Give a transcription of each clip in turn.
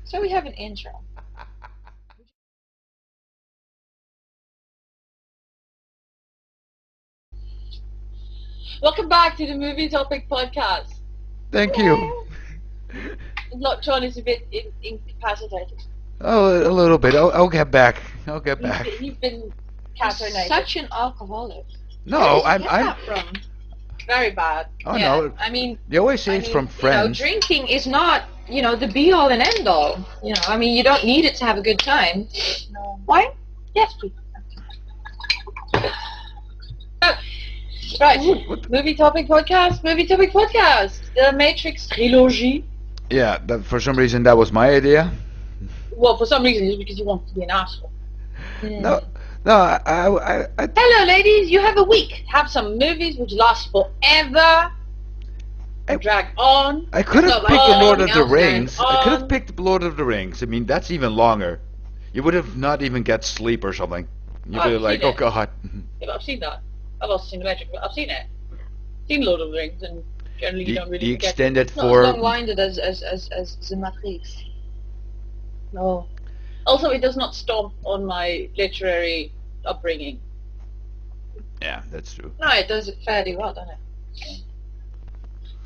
So we have an intro. Welcome back to the Movie Topic Podcast. Thank you. Bloodtron is a bit incapacitated. Oh, a little bit. I'll get back. I'll get back. He's been You're caffeinated. such an alcoholic. No, Where did you get I'm. that from? Very bad. Oh yeah. no. I mean, You always say it's from friends. drinking is not, the be-all and end-all. I mean, you don't need it to have a good time. No. Why? Yes, please. Right. What? Movie Topic Podcast. Movie Topic Podcast. The Matrix Trilogy. Yeah, for some reason that was my idea. Well, for some reason, it's because you want to be an asshole. No, I Hello, ladies. You have a week. Have some movies which last forever. Drag on. I could have No, picked the Lord of nothing the else Rings. going I could on. have picked the Lord of the Rings. I mean, that's even longer. You would have not even get sleep or something. You'd be I've like, seen oh it. god. Yeah, I've seen that. I've also seen the Matrix, but I've seen it. Seen Lord of the Rings, and generally you don't really The get. extended Not for. as long-winded as the Matrix. No. Also, it does not stomp on my literary upbringing. Yeah, that's true. No, it does it fairly well, doesn't it?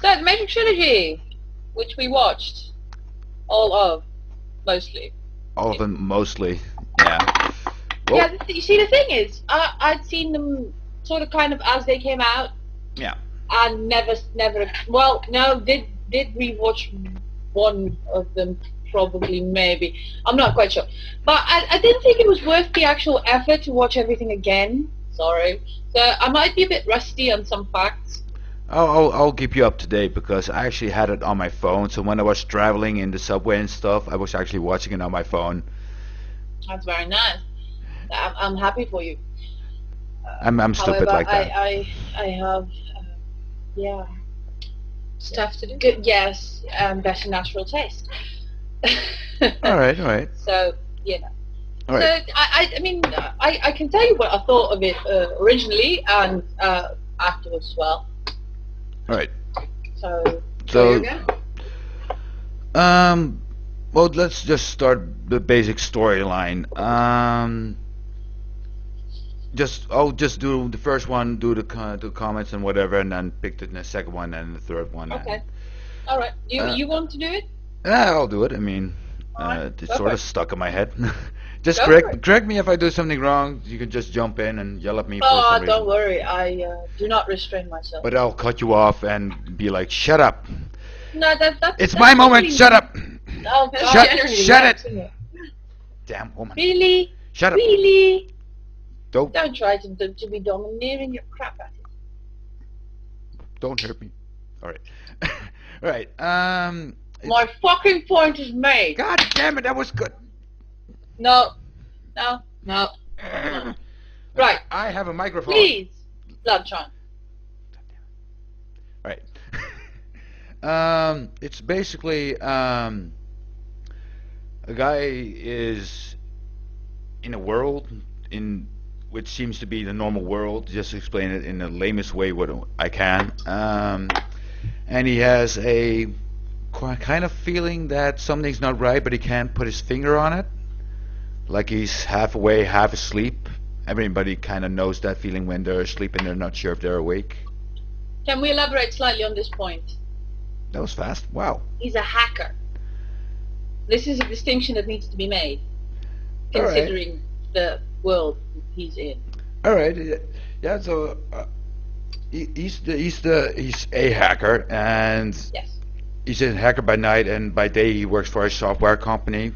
So, the Matrix Trilogy, which we watched all of, mostly. All of them mostly. Yeah. Well, Yeah, you see, the thing is, I'd seen them sort of kind of as they came out, yeah. and never, well, no, did rewatch one of them, probably, maybe. I'm not quite sure. But I didn't think it was worth the actual effort to watch everything again. Sorry. So I might be a bit rusty on some facts. I'll keep you up to date because I actually had it on my phone. So when I was traveling in the subway and stuff, I was actually watching it on my phone. That's very nice. I'm happy for you. I'm stupid However, like that. I have, yeah. Stuff to do. Good, yes, better natural taste. All right. So, you know. All right. So, I mean, I can tell you what I thought of it originally and afterwards as well. All right. So, So, you go. well, let's just start the basic storyline. I'll just do the first one, do the comments and whatever, and then pick the second one and the third one. okay. All right. You want to do it? Yeah, I'll do it. I mean, Alright, it's go sort for of stuck in my head. Just Go for it. correct me if I do something wrong. You can just jump in and yell at me for Oh, some reason. don't worry. I do not restrain myself. But I'll cut you off and be like, "Shut up! No, that's It's that's my moment. really- Shut up! Oh, God. Shut- generally shut works, it. isn't it? Damn woman! Really? Shut up! Really? Don't Don't try to be domineering your crap at it. don't hurt me. All right, all right. My fucking point is made. God damn it! That was good. No. No. Right. I have a microphone. Please, Bloodtron. Right. It's basically a guy is in a world which seems to be the normal world. Just to explain it in the lamest way what I can. And he has a kind of feeling that something's not right, but he can't put his finger on it. Like he's half awake, half asleep. Everybody kind of knows that feeling when they're asleep and they're not sure if they're awake. Can we elaborate slightly on this point? That was fast. Wow. He's a hacker. This is a distinction that needs to be made, All right. considering the world he's in. All right. Yeah. So he's a hacker, and Yes. he's a hacker by night, and by day he works for a software company.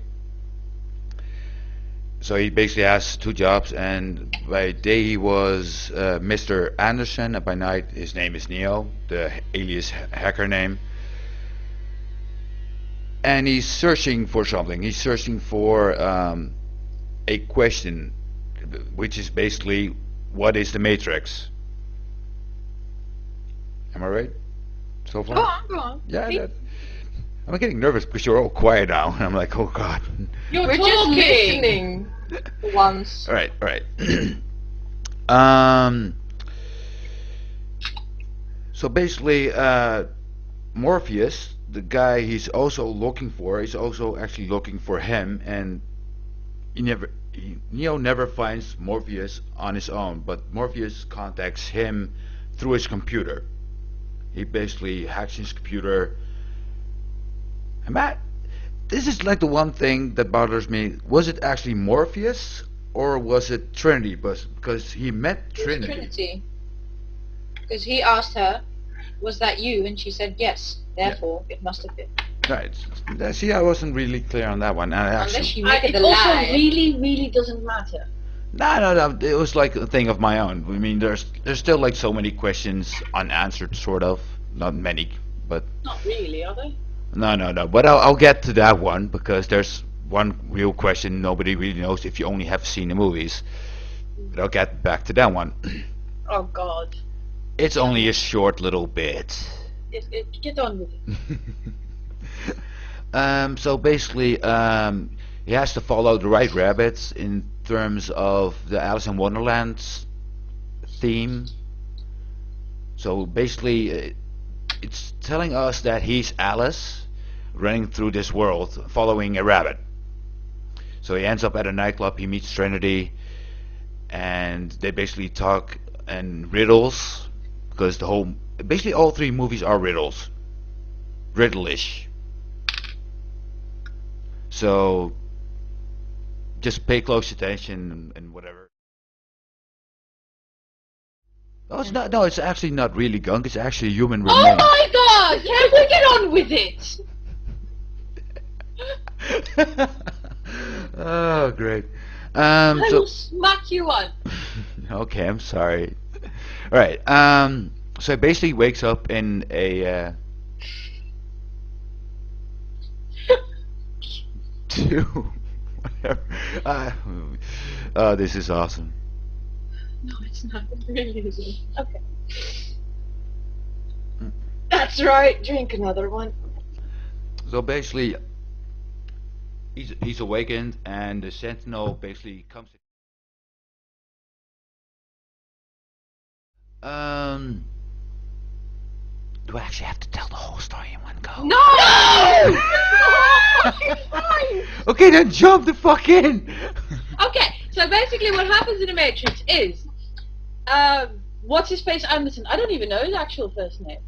So he basically has two jobs, and by day he was Mr. Anderson, and by night his name is Neo, the alias hacker name. And he's searching for something. He's searching for a question, which is basically, what is the Matrix? Am I right so far? Go on. Yeah, See? I'm getting nervous because you're all quiet now, and I'm like, oh god. You're We're just talking. listening for once. All right. So basically, Morpheus, the guy he's also looking for, is also actually looking for him, and Neo never finds Morpheus on his own, but Morpheus contacts him through his computer. He basically hacks his computer. And Matt, this is like the one thing that bothers me. Was it actually Morpheus or was it Trinity? Because he met Trinity. Trinity. Because he asked her, "Was that you?" And she said yes. Therefore, it must have been. Right. See, I wasn't really clear on that one. Unless you make it it a also lie. really doesn't matter. No. It was like a thing of my own. I mean, there's still like so many questions unanswered, sort of. Not many, but. Not really, are they? No. But I'll get to that one because there's one real question nobody really knows if you only have seen the movies. But I'll get back to that one. Oh God. It's only a short little bit. Get on with it. So basically, he has to follow the right rabbits in terms of the Alice in Wonderland theme. So basically, it's telling us that he's Alice running through this world following a rabbit. So he ends up at a nightclub, he meets Trinity, and they basically talk in riddles, because basically all three movies are riddles. Riddle-ish. So just pay close attention and whatever. Oh, it's not. No, it's actually not really gunk. It's actually human Oh remains. my God! Can we get on with it? Oh, great. I So will smack you on. okay, I'm sorry. All right. So he basically wakes up in a whatever. Oh, this is awesome. No, it's not. It really isn't. Okay. That's right. Drink another one. So basically, he's awakened, and the Sentinel basically comes. Do I actually have to tell the whole story in one go? No! It's fine. Okay, then jump the fuck in. Okay, so basically what happens in the Matrix is, what's his face Anderson? I don't even know his actual first name.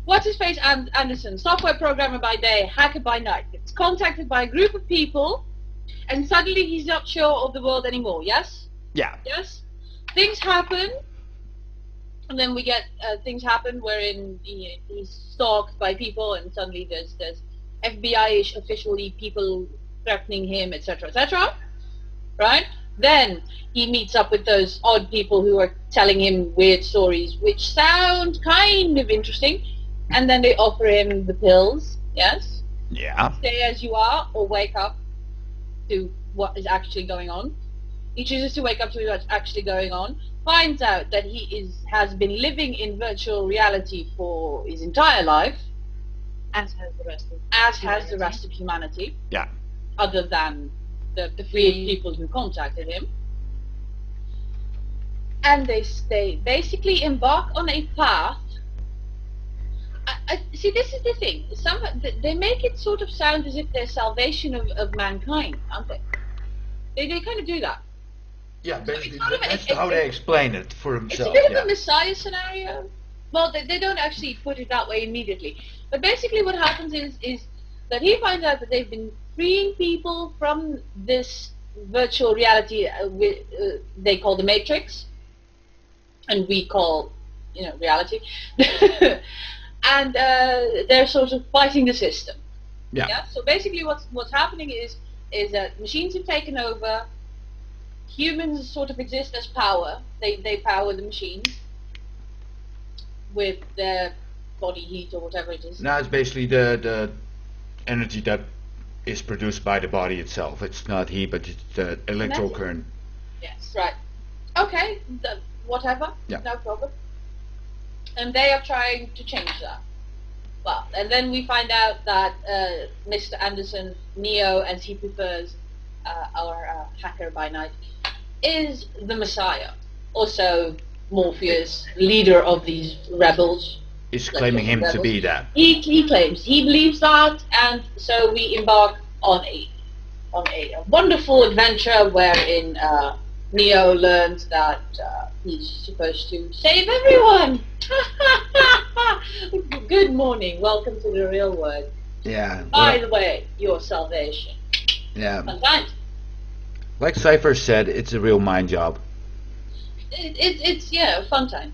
What's his face Anderson? Software programmer by day, hacker by night. Gets contacted by a group of people, and suddenly he's not sure of the world anymore. Yes. Yeah. Yes. Things happen. And then we get things happen wherein he's stalked by people, and suddenly there's FBI-ish officially people threatening him, etc., etc. Right? Then he meets up with those odd people who are telling him weird stories, which sound kind of interesting, and then they offer him the pills. Yes. Yeah. Stay as you are, or wake up to what is actually going on. He chooses to wake up to what's actually going on. Finds out that he has been living in virtual reality for his entire life, As has the rest of the rest of humanity. Yeah. Other than the weird people who contacted him. And they basically embark on a path. See, this is the thing. They make it sort of sound as if they're salvation of mankind, aren't they? They kind of do that. Yeah, basically, sort of that's how they explain it for It's themselves. a bit Yeah. of a Messiah scenario. Well, they don't actually put it that way immediately. But basically what happens is that he finds out that they've been freeing people from this virtual reality they call the Matrix. And we call, reality. And they're sort of fighting the system. Yeah. So basically what's happening is that machines have taken over. Humans sort of exist as power. They power the machines with their body heat or whatever it is. Now it's basically the energy that is produced by the body itself. It's not heat, but it's the electrical current. Yes. Right. Okay. Whatever. Yeah. No problem. And they are trying to change that. Well, and then we find out that Mr. Anderson, Neo, as he prefers, our hacker by night, is the Messiah. Also Morpheus, leader of these rebels, is claiming him to be that. He claims, he believes that, and so we embark on a wonderful adventure wherein Neo learns that he's supposed to save everyone. Good morning, welcome to the real world. Yeah. By the way, your salvation. Yeah. Fun times. Like Cypher said, it's a real mind job. It's yeah, fun time.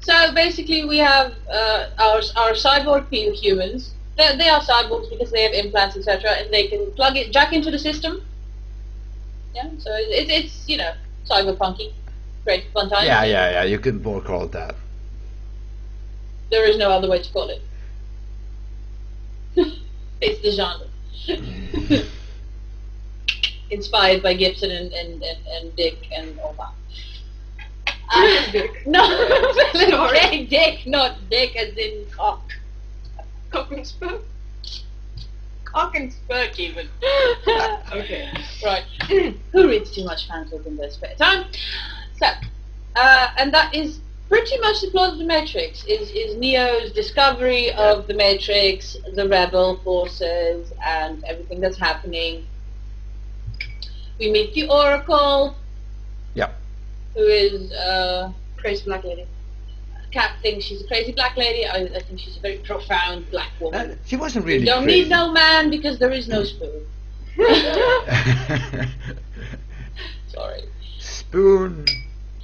So basically, we have our cyborg humans. They are cyborgs because they have implants, etc., and they can jack into the system. Yeah, so it's you know, cyberpunky, great fun time. Yeah. You could more call it that. There is no other way to call it. It's the genre. Inspired by Gibson and Dick and all that. Dick. No, sorry, Dick, not Dick as in cock. Cock and spoon. Cock and spurk even. Okay, right. Who reads too much fanfic in their spare time? So, and that is pretty much the plot of the Matrix. Is Neo's discovery of the Matrix, the rebel forces, and everything that's happening. We meet the Oracle. Yeah. Who is Crazy black lady. Cat thinks she's a crazy black lady. I think she's a very profound black woman. She wasn't really We don't crazy. need no man because there is no spoon. Sorry. Spoon.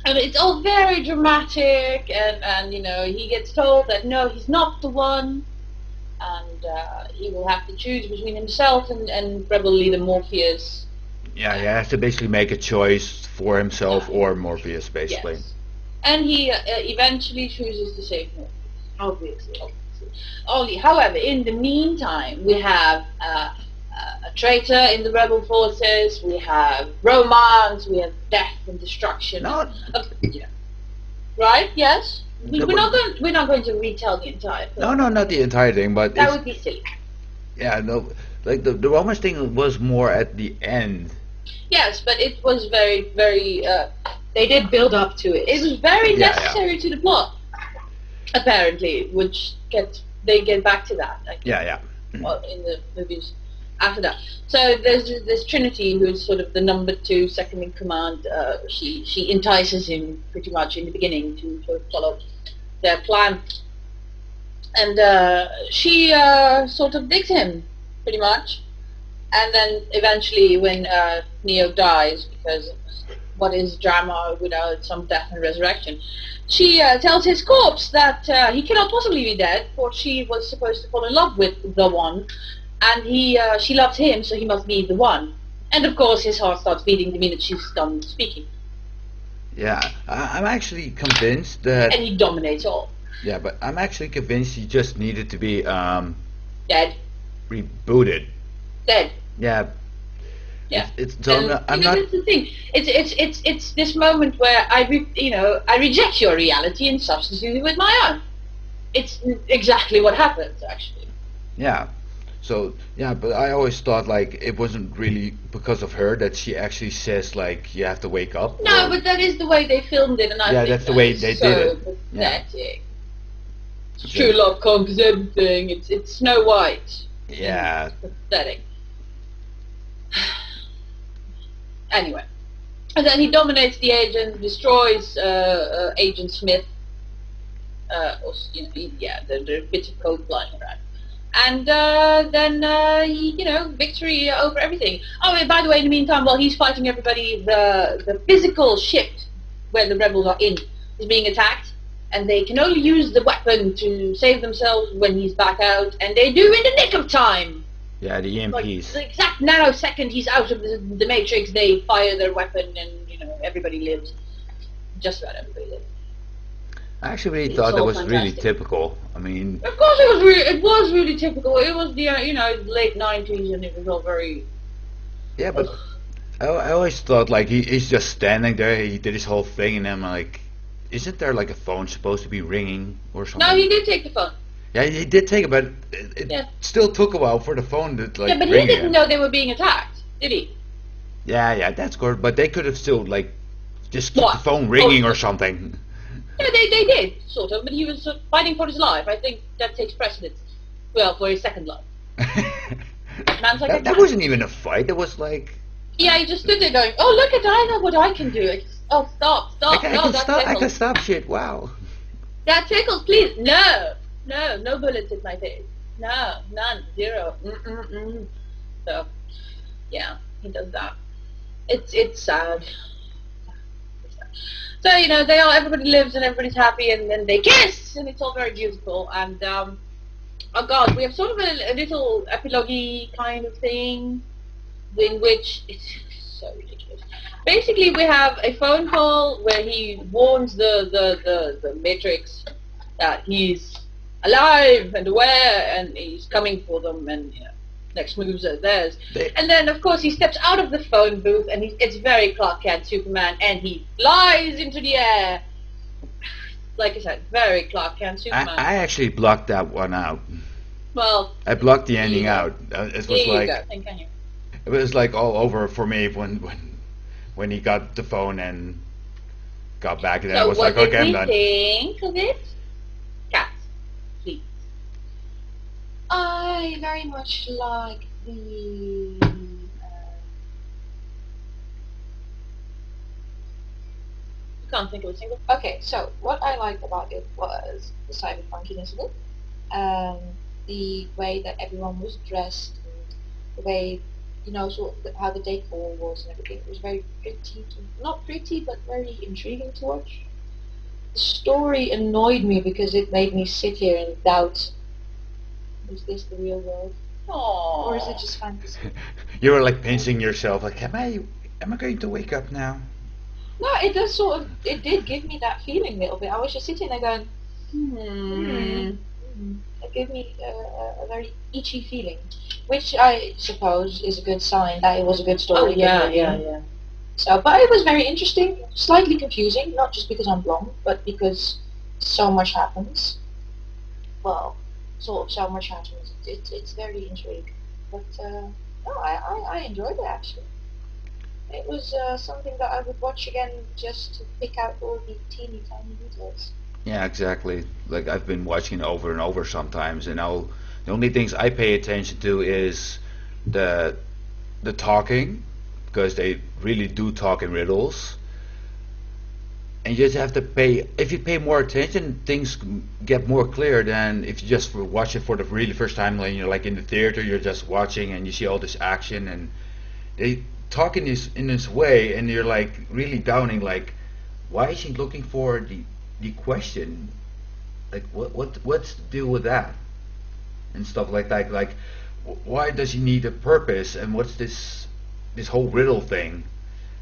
And it's all very dramatic, and you know, he gets told that no, he's not the one, and he will have to choose between himself and rebel leader Morpheus. Yeah, he has to basically make a choice for himself or Morpheus, basically. Yes. And he eventually chooses to save Morpheus, obviously. However, in the meantime, we have a traitor in the rebel forces, we have romance, we have death and destruction. Yeah. Right? Yes? We're not going to retell the entire film. No, not the entire thing, but that would be silly. Yeah, no, like the romance thing was more at the end. Yes, but it was very, very. They did build up to it. It was very necessary to the plot, apparently, which they get back to that. I think, in the movies after that. So there's this Trinity, who's sort of the number 2, second in command. She entices him pretty much in the beginning to sort of follow their plan, and she sort of digs him pretty much. And then eventually, when Neo dies, because what is drama without some death and resurrection, she tells his corpse that he cannot possibly be dead, for she was supposed to fall in love with the one, and she loves him, so he must be the one. And of course, his heart starts beating the minute she's done speaking. Yeah, I'm actually convinced that... And he dominates all. Yeah, but I'm actually convinced he just needed to be... dead. Rebooted. Dead. Yeah. Yeah. I'm not. That's the thing. It's this moment where I reject your reality and substitute it with my own. It's exactly what happens, actually. Yeah. So but I always thought like it wasn't really because of her that she actually says like you have to wake up. No, but that is the way they filmed it, and I think that's the way they did it. Pathetic. Yeah. True love conquers everything. It's Snow White. Yeah. It's pathetic. Anyway, and then he dominates the agent, destroys Agent Smith. The bit of code flying around, and then victory over everything. Oh, and by the way, in the meantime, while he's fighting everybody, the physical ship where the rebels are in is being attacked, and they can only use the weapon to save themselves when he's back out, and they do in the nick of time. Yeah, the EMPs. Like, the exact nanosecond he's out of the Matrix, they fire their weapon, and everybody lives. Just about everybody lives. I actually really thought that was really typical. I mean, of course, it was really typical. It was the late 90s, and it was all very. Yeah, but I always thought like he's just standing there. He did his whole thing, and I'm like, isn't there like a phone supposed to be ringing or something? No, he did take the phone. Yeah, he did take it, but it still took a while for the phone to like. Yeah, but he didn't know they were being attacked, did he? Yeah, that's good. But they could have still like just kept the phone ringing or something. Yeah, they did, sort of, but he was fighting for his life. I think that takes precedence. Well, for his second life. Man's like that wasn't even a fight. It was like... Yeah, he just stood there going, oh, look at I know what I can do. Oh, stop. I can stop shit, wow. That tickles, please. No, bullets in my face. No, none, zero. So, yeah, he does that. It's sad. So, everybody lives and everybody's happy, and then they kiss, and it's all very beautiful. And oh God, we have sort of a little epilogue-y kind of thing, in which it's so ridiculous. Basically, we have a phone call where he warns the Matrix that he's alive and aware, and he's coming for them, and next moves are theirs. And then, of course, he steps out of the phone booth, and it's very Clark Kent Superman, and he flies into the air. Like I said, very Clark Kent Superman. I actually blocked that one out. Well, I blocked the ending out. It was like it was like all over for me when he got the phone and got back, and then I was like, okay, I'm done. Think of it? Cat, please. I very much like the Can't think of a single. okay, so what I liked about it was the cyberpunkiness of it, the way that everyone was dressed, and the way, sort of how the decor was and everything. It was very pretty, not pretty, but very intriguing to watch. The story annoyed me because it made me sit here and doubt, is this the real world? Aww. Or is it just fantasy? You were like pinching yourself, like, am I going to wake up now? No, it does it did give me that feeling a little bit. I was just sitting there going, It gave me a very itchy feeling, which I suppose is a good sign that it was a good story. Oh, yeah. So, but it was very interesting, slightly confusing, not just because I'm blonde, but because so much happens. Well, sort of so much happens. It's very intriguing. But no, I enjoyed it actually. It was something that I would watch again just to pick out all the teeny tiny details. Yeah, exactly. Like I've been watching it over and over sometimes, and now the only things I pay attention to is the talking, because they really do talk in riddles. And you just have to pay. If you pay more attention, things get more clear than if you just watch it for the really first time. Like you're like in the theater, you're just watching and you see all this action, and they talk in this way, and you're like really doubting, like, why is he looking for the question? Like what's the deal with that and stuff like that? Like why does he need a purpose, and what's this whole riddle thing?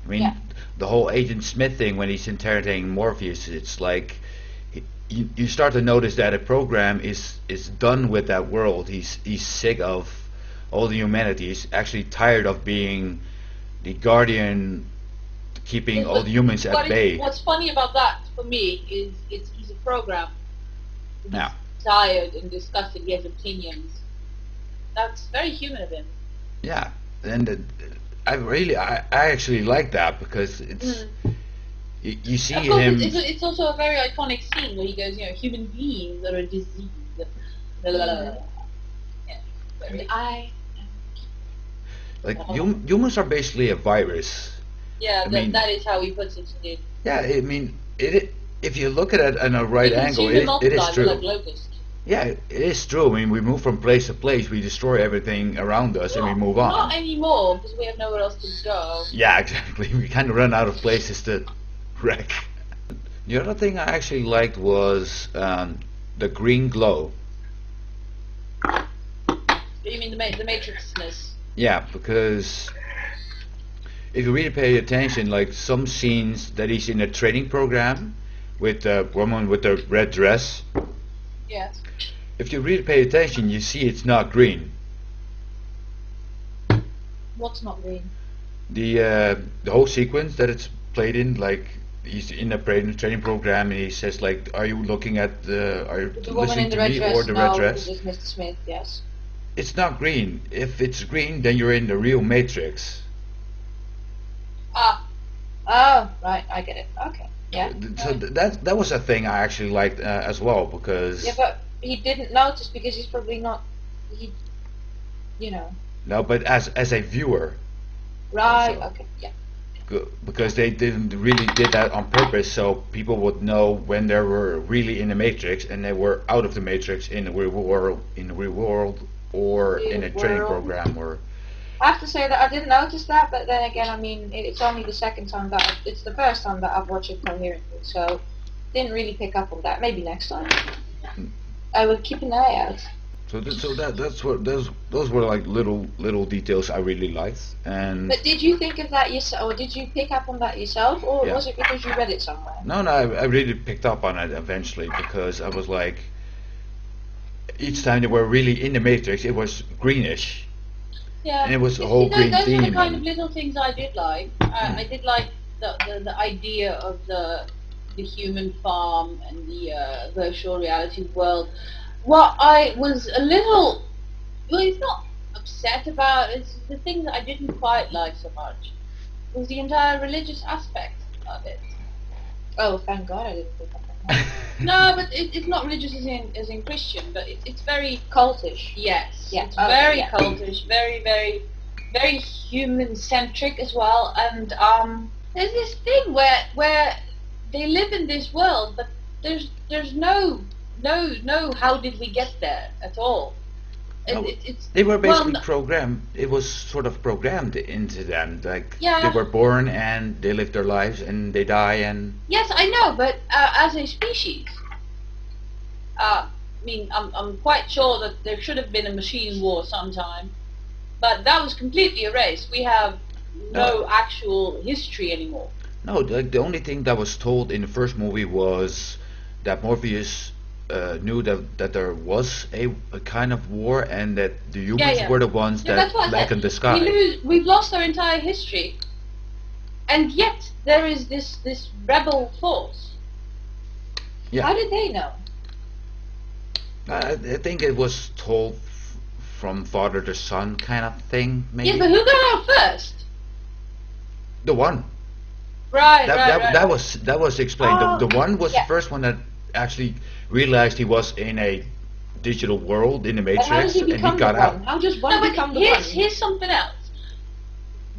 I mean, the whole Agent Smith thing when he's interrogating Morpheus, it's like you start to notice that a program is done with that world. He's sick of all the humanity. He's actually tired of being the guardian, keeping all the humans at bay. What's funny about that for me is he's a program. He's Yeah. tired and disgusted. He has opinions. That's very human of him. Yeah, and I actually like that, because it's you see Of course, him. it's also a very iconic scene where he goes, human beings are a disease. Blah, blah, blah. Yeah. And I Like humans are basically a virus. Yeah, I mean, that is how he puts it indeed. Yeah, I mean, if you look at it on a right You can angle, see them it is multiply, true. like locusts. Yeah, it is true. I mean, we move from place to place, we destroy everything around us, and we move on. Not anymore, because we have nowhere else to go. Yeah, exactly. We kind of run out of places to wreck. The other thing I actually liked was the green glow. You mean the Matrixness? Yeah, because if you really pay attention, like some scenes that he's in a training program with the woman with the red dress, Yes. if you really pay attention, you see it's not green. What's not green? The whole sequence that it's played in, like he's in a training program, and he says, like, are you looking at are you the woman listening in the to red me dress, or the red dress? this is Mr. Smith, yes. It's not green. If it's green, then you're in the real Matrix. Ah. Oh, right, I get it. Okay. Yeah. So that was a thing I actually liked as well, because Yeah, but he didn't notice because he's probably not. He, you know. no, but as a viewer, Right. Also. Okay. Yeah. because they didn't really did that on purpose, so people would know when they were really in the Matrix and they were out of the Matrix in the real world, or Real in a training world. program, or I have to say that I didn't notice that, but then again, I mean, it's only the second time that it's the first time that I've watched it coherently, so didn't really pick up on that. Maybe next time. I will keep an eye out. so that's what those were like little details I really liked. And But did you think of that yourself, or did you pick up on that yourself, or Yeah. was it because you read it somewhere? no, I really picked up on it eventually, because I was like, each time they were really in the Matrix, it was greenish. Yeah, And it was a whole green those were the theme, kind of and- little things I did like. I did like the idea of the human farm and the virtual reality world. What I was a little, well, it's not upset about, it's the thing that I didn't quite like so much, was the entire religious aspect of it. Oh, thank God I didn't pick up on that. No, but it's not religious as in Christian, but it's very Cultish. yes, Yeah, it's okay, very yeah. cultish, very human centric as well. And there's this thing where they live in this world, but there's no how did we get there at all. No, It's They were basically well, programmed. It was sort of programmed into them. Like Yeah. they were born and they live their lives and they die, and yes, I know, but as a species, I mean, I'm quite sure that there should have been a machine war sometime, but that was completely erased. We have no actual history anymore. no. Like the only thing that was told in the first movie was that Morpheus knew that there was a kind of war, and that the humans yeah. were the ones Yeah, that that's what I said. blackened the sky. We've lost our entire history, and yet there is this rebel force. Yeah. How did they know? I think it was told from father to son kind of thing, maybe. Yeah, but who got out first? The one. Right, That was explained. Oh, The one was yeah. the first one that actually realized he was in a digital world in the But how Matrix, does he and he become got the out. one? How does No, one but become the here's one? here's something else.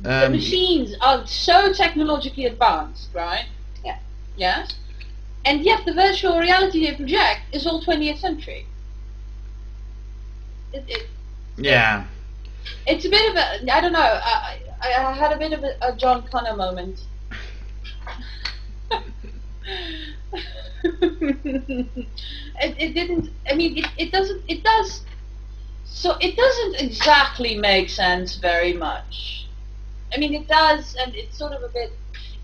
The Um, machines are so technologically advanced, right? Yeah. Yes. And yet the virtual reality they project is all 20th century. yeah. It's a bit of a, I don't know, I had a bit of a John Connor moment. It didn't, I mean, it does, so it doesn't exactly make sense very much. I mean, it does, and it's sort of a bit,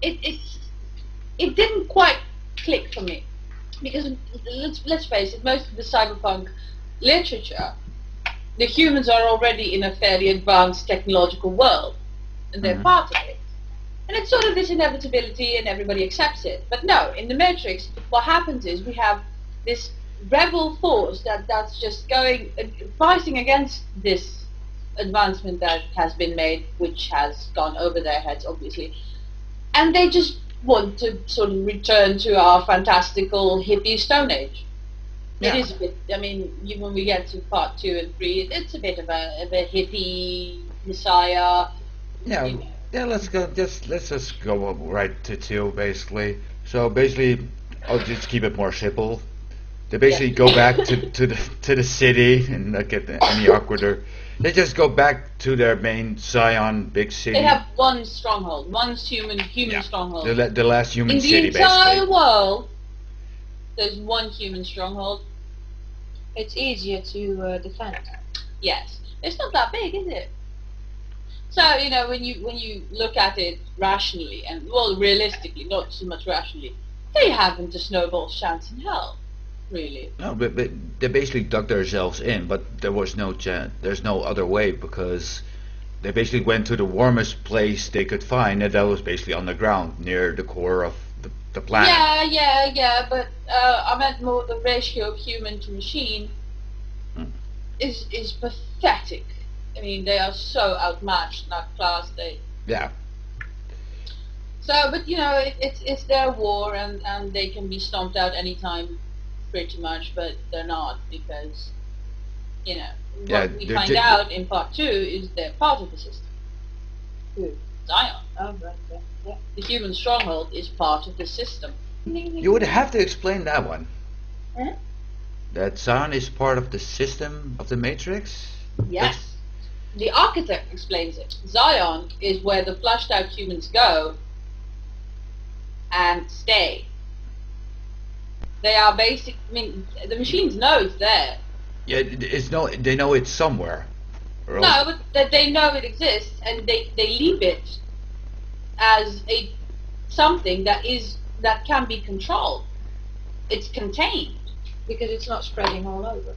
it didn't quite click for me. Because, let's face it, most of the cyberpunk literature, the humans are already in a fairly advanced technological world, and they're part of it. And it's sort of this inevitability, and everybody accepts it. But no, in the Matrix, what happens is we have this rebel force that's just going, fighting against this advancement that has been made, which has gone over their heads, obviously. And they just want to sort of return to our fantastical hippie Stone Age. Yeah. It is a bit, I mean, when we get to part 2 and 3, it's a bit of a hippie messiah. Yeah, you know. yeah. Let's just go right to 2, basically. So basically, I'll just keep it more simple. They basically go back to the city, and not get any awkwarder. They just go back to their main Zion big city. They have one stronghold, one human Yeah. stronghold. the last human In the city, entire basically. world, there's one human stronghold. It's easier to defend. Yes, it's not that big, is it? So when you look at it rationally, and well, realistically, not so much rationally, they haven't a snowball's chance in hell, really. No, but they basically dug themselves in, but there was no chance. There's no other way, because they basically went to the warmest place they could find, and that was basically on the ground near the core of the planet. Yeah, but I meant more the ratio of human to machine is pathetic. I mean, they are so outmatched and outclassed. Yeah. So, but you know, it's their war, and they can be stomped out anytime, pretty much. But they're not, because you know Yeah, what we they're find out in part 2 is they're part of the system. Who? Zion, Oh, right, yeah. the human stronghold, is part of the system. You would have to explain that one. Huh? That Zion is part of the system of the Matrix? Yes. The architect explains it. Zion is where the flushed out humans go and stay. They are basic. I mean, the machines know it's there. Yeah, it's no. They know it's somewhere. Or No, else- but that they know it exists, and they leave it as a something that can be controlled. It's contained. Because it's not spreading all over.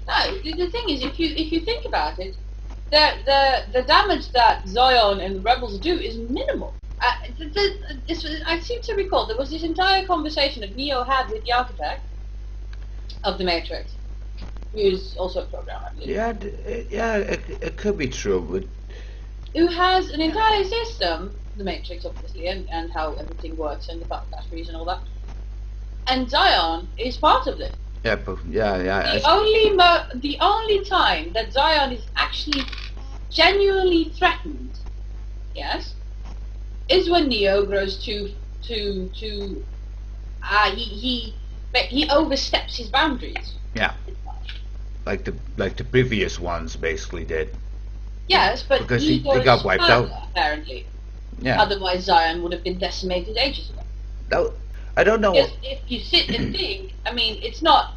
No, the thing is, if you think about it, the damage that Zion and the rebels do is minimal. I seem to recall there was this entire conversation that Neo had with the architect of the Matrix, who is also a programmer, I believe, yeah, it could be true, but who has an entire system, the Matrix obviously, and how everything works and the factories and all that. And Zion is part of it. yeah, The only time that Zion is actually genuinely threatened, yes, is when Neo grows he oversteps his boundaries. yeah, like the previous ones basically did. Yes, but Because he they got goes wiped further, out. apparently. Yeah, Otherwise, Zion would have been decimated ages ago. that, I don't know. Because if you sit and think, I mean, it's not.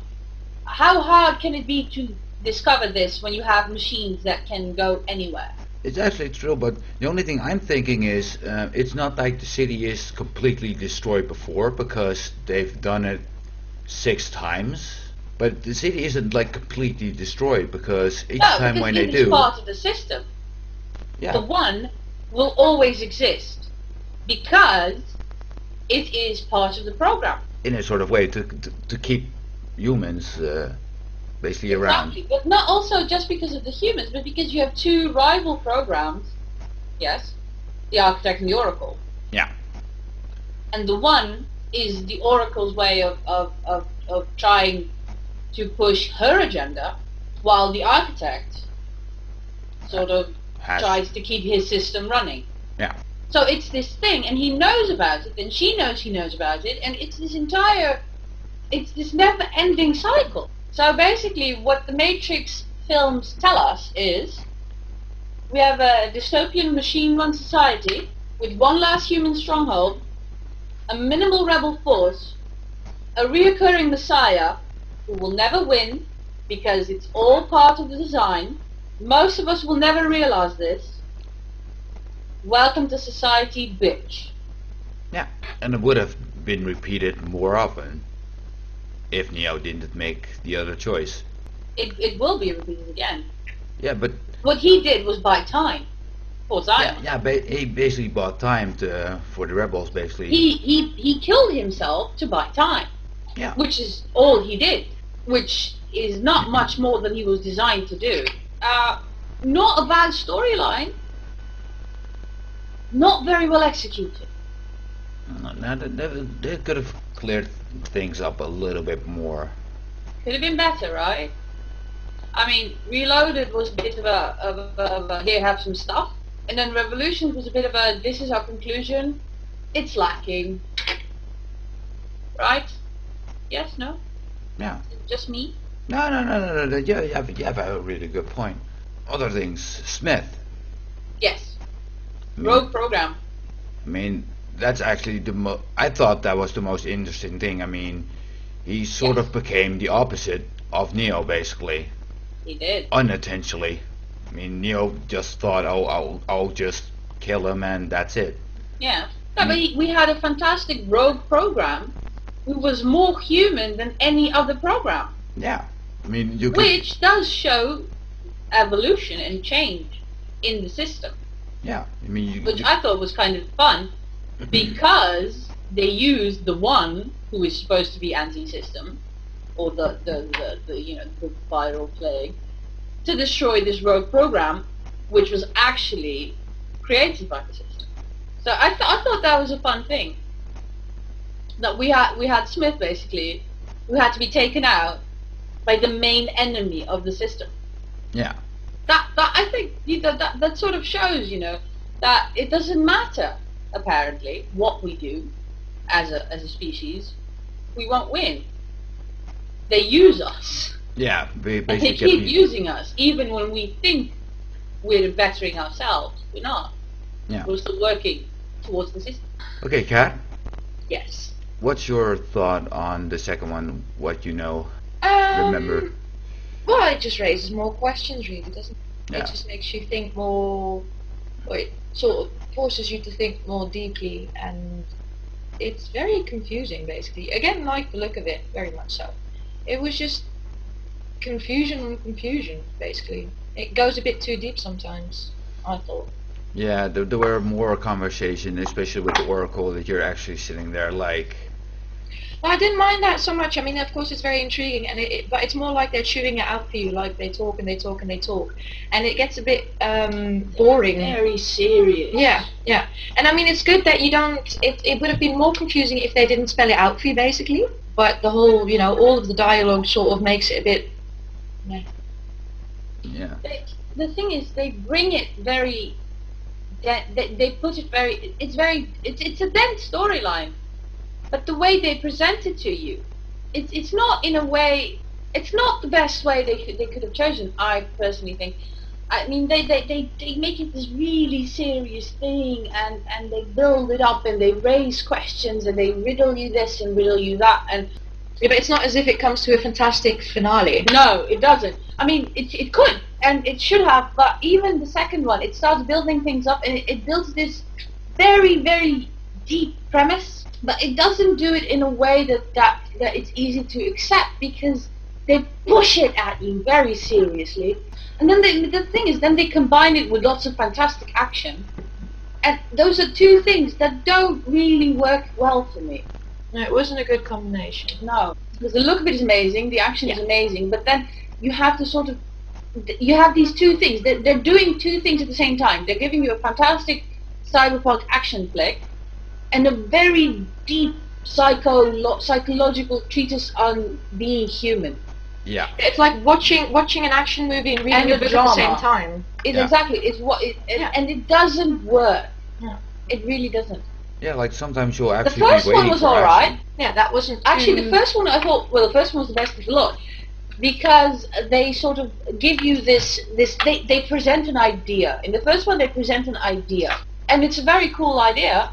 How hard can it be to discover this when you have machines that can go anywhere? It's actually true, but the only thing I'm thinking is it's not like the city is completely destroyed before, because they've done it 6 times. But the city isn't like completely destroyed, because each No, time because when it they is do, part of the system. yeah, The one will always exist because it is part of the program. in a sort of way to keep humans basically around. Exactly. But not also just because of the humans, but because you have 2 rival programs. Yes, the Architect and the Oracle. Yeah, And the one is the Oracle's way of trying to push her agenda, while the Architect sort of tries to keep his system running. Yeah. So it's this thing, and he knows about it, and she knows he knows about it, and it's this never-ending cycle. So basically, what the Matrix films tell us is, we have a dystopian machine-run society with one last human stronghold, a minimal rebel force, a reoccurring messiah who will never win because it's all part of the design. Most of us will never realize this. Welcome to society, bitch. yeah, and it would have been repeated more often if Neo didn't make the other choice. It will be repeated again. Yeah, but What he did was buy time for Zion. he basically bought time for the rebels, basically. He killed himself to buy time. Yeah. Which is all he did. Which is not much more than he was designed to do. Not a bad storyline. Not very well executed. Now, they could have cleared things up a little bit more. Could have been better, right? I mean, Reloaded was a bit of a here, have some stuff. And then Revolution was a bit of a, this is our conclusion. It's lacking. Right? Yes, no? Yeah. Just me? No. You have a really good point. Other things, Smith. Yes. I mean, Rogue program. I mean, that's actually I thought that was the most interesting thing. I mean, he sort of became the opposite of Neo, basically, He did. unintentionally. I mean, Neo just thought, oh, I'll just kill him and that's it. Yeah. No, but we had a fantastic rogue program who was more human than any other program. Yeah. I mean, you could, Which does show evolution and change in the system. yeah. I mean, Which I thought was kind of fun because they used the one who is supposed to be anti-system, or the viral plague, to destroy this rogue program, which was actually created by the system. So I thought that was a fun thing. That we had Smith basically, who had to be taken out by the main enemy of the system. Yeah. That I think that sort of shows, that it doesn't matter apparently what we do as a species, we won't win. They use us. Yeah, And they keep using us, even when we think we're bettering ourselves. We're not. Yeah. We're still working towards the system. Okay, Kat, Yes. what's your thought on the second one? What you know, remember? Well, it just raises more questions, really, doesn't it? Yeah. It just makes you think more, or it sort of forces you to think more deeply, and it's very confusing, basically. Again, like the look of it, very much so. It was just confusion on confusion, basically. It goes a bit too deep sometimes, I thought. Yeah, there were more conversation, especially with the Oracle, that you're actually sitting there like, Well, I didn't mind that so much. I mean, of course, it's very intriguing, and but it's more like they're chewing it out for you. Like they talk and they talk and they talk, and it gets a bit boring. Very serious. Yeah, yeah. And I mean, it's good that you don't. It would have been more confusing if they didn't spell it out for you, basically. But the whole, all of the dialogue sort of makes it a bit. yeah. The thing is, they bring it very. They put it very. It's a dense storyline. But the way they present it to you, it's not in a way, it's not the best way they could have chosen, I personally think. I mean, they make it this really serious thing, and they build it up, and they raise questions, and they riddle you this and riddle you that, and Yeah, but it's not as if it comes to a fantastic finale. no, it doesn't. I mean, it could, and it should have, but even the second one, it starts building things up, and it builds this very, very deep premise. But it doesn't do it in a way that it's easy to accept, because they push it at you very seriously. And then the thing is, then they combine it with lots of fantastic action. And those are two things that don't really work well for me. No, it wasn't a good combination. No. Because the look of it is amazing, the action is Yeah. amazing, but then you have to sort of... You have these two things. They're doing two things at the same time. They're giving you a fantastic cyberpunk action flick, and a very deep psychological treatise on being human. Yeah. It's like watching an action movie and reading And a a book at the same drama. time. Yeah. Exactly. It's Yeah. and it doesn't work. Yeah. It really doesn't. Yeah, like sometimes you'll The actually first be one waiting was for alright. action. Yeah, that wasn't Actually, too- the first one I thought, well, the first one was the best of the lot, because they sort of give you they present an idea. In the first one, they present an idea, and it's a very cool idea,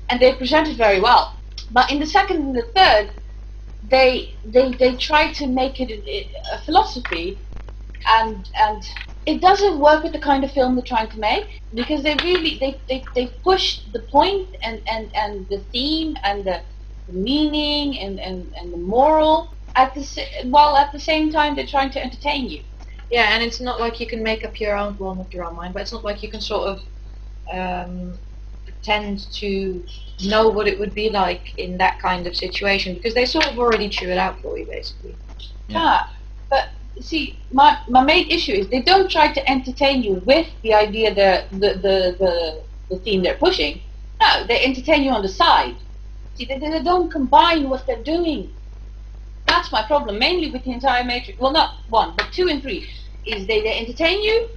and they present it very well. But in the second and the third, they try to make it a philosophy, and it doesn't work with the kind of film they're trying to make, because they push the point and the theme and the meaning and the moral while at the same time they're trying to entertain you. Yeah, and it's not like you can make up your own, well, not your own mind, but it's not like you can sort of pretend to know what it would be like in that kind of situation, because they sort of already chew it out for you, basically. Yeah, but see, my main issue is they don't try to entertain you with the idea, the theme they're pushing. No, they entertain you on the side. See, they don't combine what they're doing. That's my problem, mainly with the entire Matrix. Well, not 1, but 2 and 3. Is they entertain you,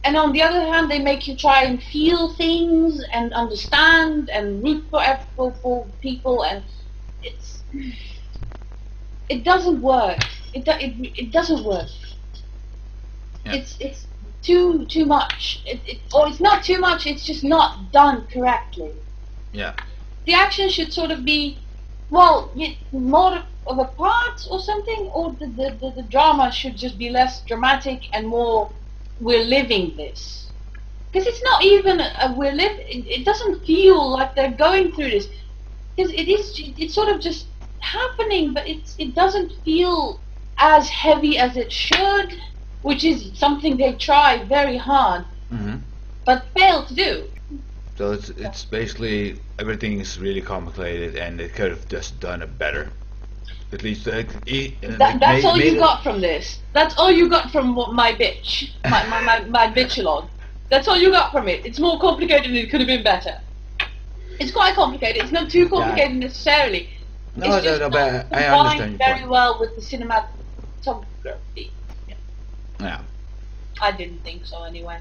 and on the other hand, they make you try and feel things and understand and root for people, and it doesn't work. It doesn't work. Yeah. It's too much. Or it's not too much. It's just not done correctly. Yeah. The action should sort of be, well, more of a part or something, or the drama should just be less dramatic and more, we're living this. Because it's not even it doesn't feel like they're going through this. Because it's sort of just happening, but it doesn't feel as heavy as it should, which is something they try very hard, Mm-hmm. but fail to do. So it's basically everything is really complicated, and they could have just done it better. At least That's all you got from this. That's all you got from my bitch, my bitchalogue. That's all you got from it. It's more complicated and it could have been better. It's quite complicated. It's not too complicated necessarily. No, It's just no, not but I combined understand your very point. well with the cinematography. Yeah. I didn't think so anyway.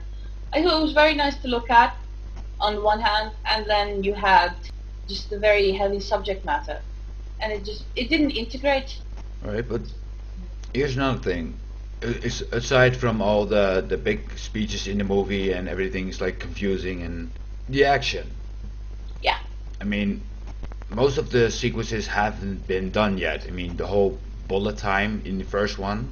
I thought it was very nice to look at on one hand, and then you had just the very heavy subject matter, and it didn't integrate. Right, but here's another thing. It's, aside from all the big speeches in the movie and everything's like confusing and the action. Yeah. I mean, most of the sequences haven't been done yet. I mean, the whole bullet time in the first one,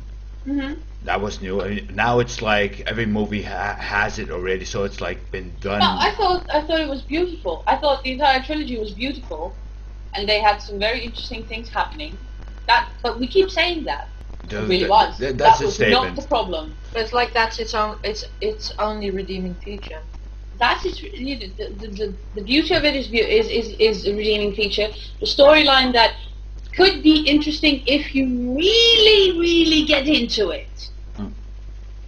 that was new. I mean, now it's like every movie has it already, so it's like been done. No, I thought it was beautiful. I thought the entire trilogy was beautiful, and they had some very interesting things happening. But we keep saying that. It really was. That's that a was statement. not the problem. But it's like that's its own. It's only redeeming feature. That's its the beauty of it is a redeeming feature. The storyline that could be interesting if you really get into it,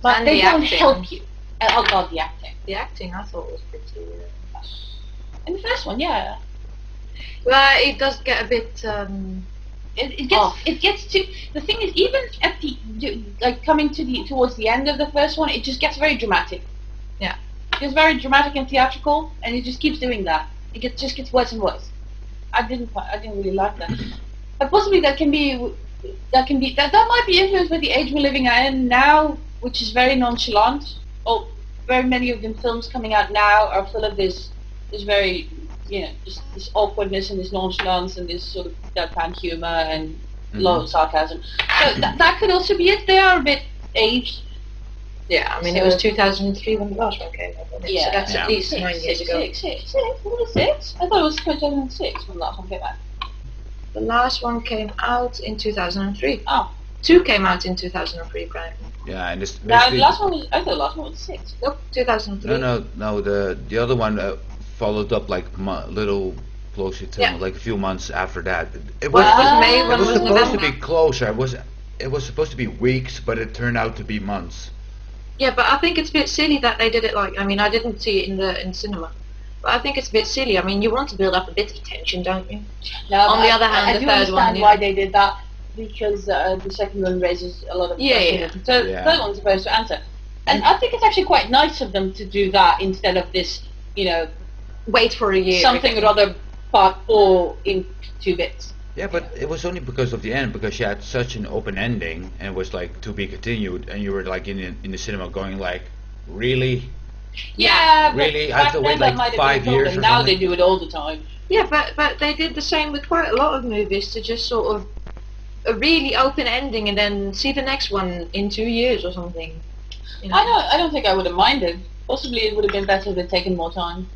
but And they the don't acting. help you. Oh god, the acting. The acting I thought was pretty. In the first one, yeah. Well, it does get a bit. It gets to the thing is even at the coming towards the end of the first one, it just gets very dramatic. Yeah. It gets very dramatic and theatrical, and it just keeps doing that. Just gets worse and worse. I didn't really like that. But possibly that might be influenced by the age we're living in now, which is very nonchalant. Oh, very many of the films coming out now are full of this very, just this awkwardness and this nonchalance and this sort of deadpan humor and low sarcasm. So that could also be it. They are a bit aged. Yeah, I mean, it was 2003 when the last one came out. wasn't it? Yeah. So that's at least 9 years ago. Six. Was it 6? I thought it was 2006 when the last one came out. The last one came out in 2003. Oh. 2 came out in 2003, Brian. Yeah, and it's Now, basically... I thought the last one was 6. Nope, 2003. No. The other one followed up like little closer to like a few months after that. It was May, it one was was supposed to November. be closer. It was supposed to be weeks, but it turned out to be months. Yeah, but I think it's a bit silly that they did it like. I mean, I didn't see it in cinema, but I think it's a bit silly. I mean, you want to build up a bit of tension, don't you? No, On the other hand, I the do third understand one, why yeah. they did that, because the second one raises a lot of Yeah, questions. So yeah. the third one's supposed to answer. And I think it's actually quite nice of them to do that instead of this, Wait for a year. something or other part 4 in 2 bits. Yeah, but it was only because of the end, because she had such an open ending, and it was like to be continued, and you were like in the cinema going like, really? Yeah, but Really? I have to back wait then like that might have 5 been a years problem. or Now something? they do it all the time. Yeah, but they did the same with quite a lot of movies to just sort of a really open ending and then see the next one in 2 years or something. I don't think I would have minded. Possibly it would have been better if they'd taken more time.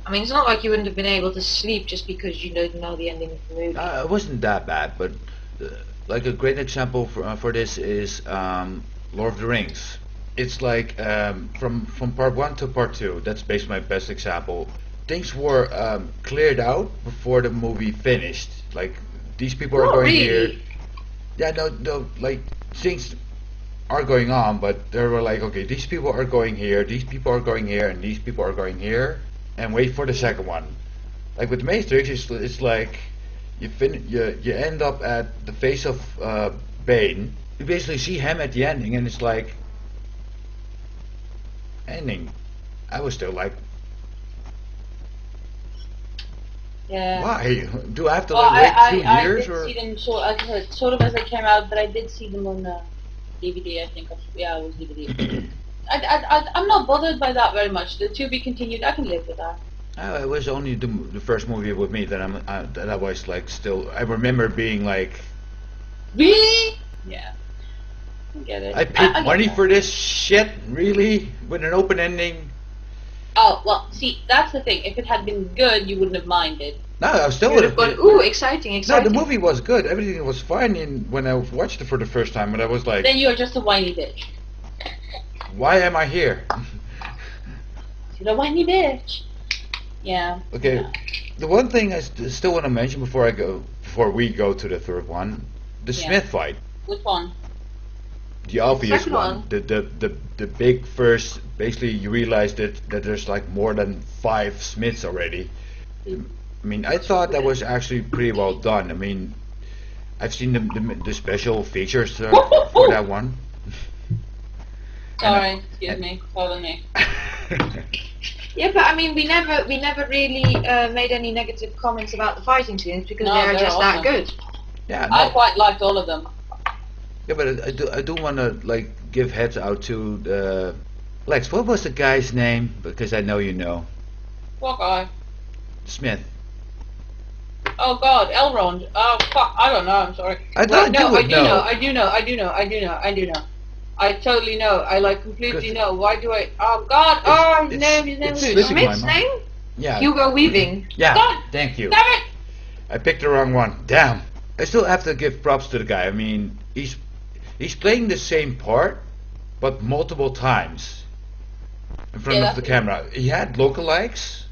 I mean, it's not like you wouldn't have been able to sleep just because you don't know the ending of the movie. It wasn't that bad, but like a great example for this is Lord of the Rings. It's like from part 1 to part 2. That's basically my best example. Things were cleared out before the movie finished. Like these people are Not going really. here. Yeah, no, like things are going on, but they were like, okay, these people are going here, these people are going here, and these people are going here, and wait for the second one. Like with Matrix, it's like you end up at the face of Bane. You basically see him at the ending, and it's like ending. I was still like, Yeah. why? Do I have to Well, like wait 2 I years did or? see them sort of as they came out, but I did see them on DVD. I think. Yeah, it was DVD. I'm not bothered by that very much. The to be continued. I can live with that. It was only the first movie with me that I was like still. I remember being like, Really? Yeah. I get it. I paid get money that. for this shit, really, with an open ending. Oh well, see, that's the thing. If it had been good, you wouldn't have minded. No, I still You would would have. have gone, ooh, exciting. No, the movie was good. Everything was fine when I watched it for the first time, but I was like, Then you're just a whiny bitch. why am I here? You're a whiny bitch. Yeah. Okay, Yeah. the one thing I still want to mention before we go to the third one, the Yeah. Smith fight, Which one? the obvious Second one, one. the big first. Basically, you realize that there's like more than 5 Smiths already. I mean, I thought that was actually pretty well done. I mean, I've seen the special features for that one. Sorry, excuse me, pardon me. Yeah, but I mean, we never really made any negative comments about the fighting scenes because No, they are they're just that awesome. good. Yeah, I no, quite liked all of them. yeah, but I do want to like give heads out to the Lex. What was the guy's name? Because I know you know. What guy? Smith. Oh God, Elrond. Oh fuck, I don't know. I'm sorry. I thought no, you would I do know. know. I do know. I do know. I do know. I do know. I totally know. I like completely Good. know. Why do I? Oh God. Oh, his name. His name it's was slipping my Smith's mind. name? Yeah. Hugo Weaving. Yeah. God Thank you. Damn it! I picked the wrong one. Damn. I still have to give props to the guy. I mean, he's playing the same part, but multiple times in front Yeah, of the that's- camera. He had lookalikes.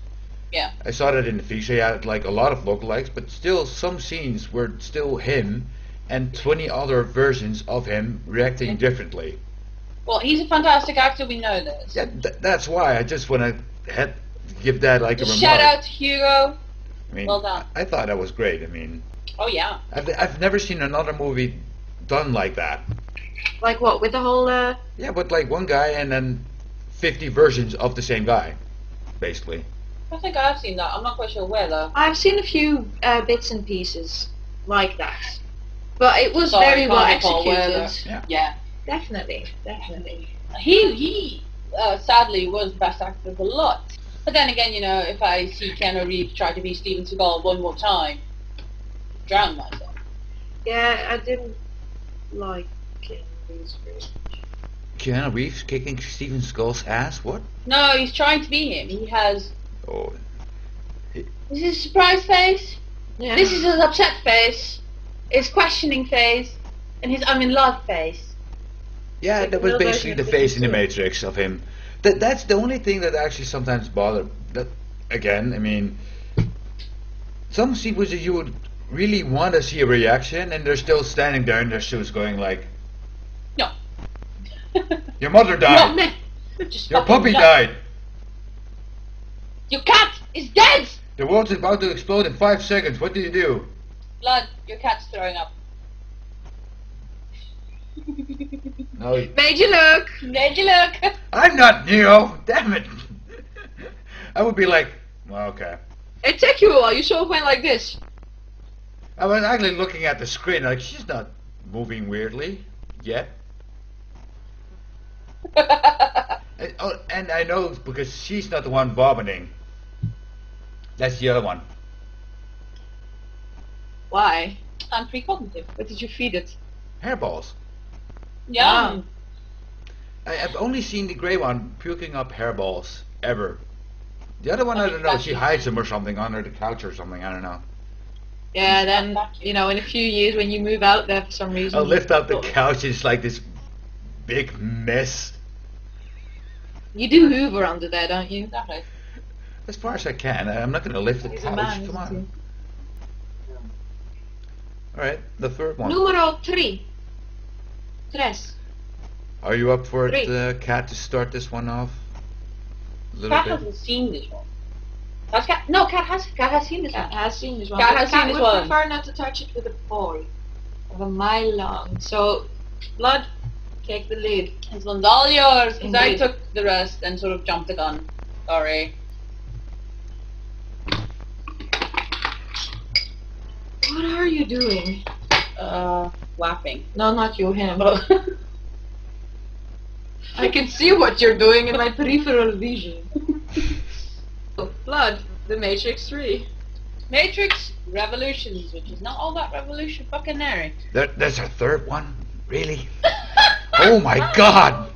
Yeah. I saw that in the feature. He had like a lot of lookalikes, but still some scenes were still him and 20 other versions of him reacting differently. Well, he's a fantastic actor. We know this. Yeah, that's why I just want to give that like a Just remark. shout out to Hugo. I mean, well done. I thought that was great. I mean, Oh yeah. I've never seen another movie done like that. Like what? With the whole Yeah, but like one guy and then 50 versions of the same guy, basically. I think I've seen that. I'm not quite sure where though. I've seen a few bits and pieces like that, but it was Sorry, very well can't recall where executed. Yeah. Yeah. Definitely, definitely. He sadly was best actor of a lot. But then again, you know, if I see Keanu Reeves try to be Steven Seagal one more time, drown myself. Yeah, I didn't like it. Keanu Reeves kicking Steven Skull's ass? What? No, he's trying to be him. He has. Oh, This is his surprise face. Yeah. This is his upset face. His questioning face, and his I'm in love face. yeah, Like that the was real basically version the of face in the Steven Seagal. Matrix of him. That's the only thing that actually sometimes bothered. That again, I mean, some sequences you would really want to see a reaction, and they're still standing there in their shoes, going like, No. "Your mother died. No, just Your fucking puppy no. died. Your cat is dead. The world's about to explode in 5 seconds. What do you do?" Blood. Your cat's throwing up. No, Made you look. Made you look. I'm not Neo. Damn it. I would be like, well, okay. It took you a while. You sort of went like this. I was actually looking at the screen like she's not moving weirdly yet. And I know because she's not the one vomiting. That's the other one. Why? I'm precognitive. What did you feed it? Hairballs. Yum. I've only seen the grey one puking up hairballs ever. The other one, I don't know. She hides them or something under the couch or something. I don't know. Yeah, then, you know, in a few years when you move out there for some reason. I'll lift up the couch. It's like this big mess. You do hoover under there, don't you? Exactly. As far as I can. I'm not going to lift the He's a couch. man, Come isn't on. Alright, the third one. Numero 3. Tres. Are you up for it, Three. Kat, to start this one off? A little Cat bit. hasn't seen this one. Has Cat? No, Cat has. Cat has seen this Cat one. has seen this one. Cat but has seen this would one. prefer not to touch it with a boy of a mile long. So, Blood, take the lead. This one's all yours because I Indeed. took the rest and sort of jumped the gun. Sorry. What are you doing? Whapping. No, not you, him. Oh. I can see what you're doing in my peripheral vision. Blood, The Matrix 3. Matrix Revolutions, which is not all that revolution fucking airy. There's a third one? Really? Oh my god!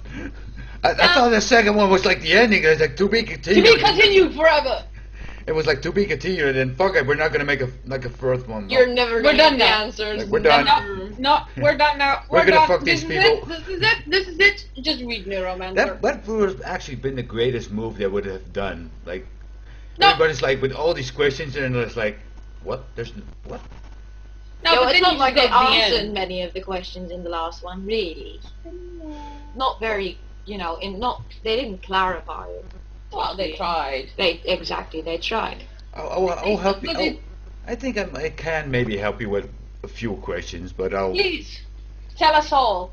I thought the second one was like the ending. It was like to be To continued. be continued forever. It was like to be continued, and fuck it, we're not gonna make a fourth one. You're never We're gonna done get the now. answers. Like, we're done. No, we're done now. We're gonna done. fuck these This people. Is it. This is it. This is it. Just read Neuromancer. That would have actually been the greatest move they would have done. Like, No. everybody's like with all these questions, and it's like, what? There's what? No, No, but it's then not you like got they the end. answered many of the questions in the last one, really. Not very, you know, they didn't clarify it. Well, they tried. They tried. I'll help you. Bloody- I think I can maybe help you with a few questions, but I'll. Please, tell us all.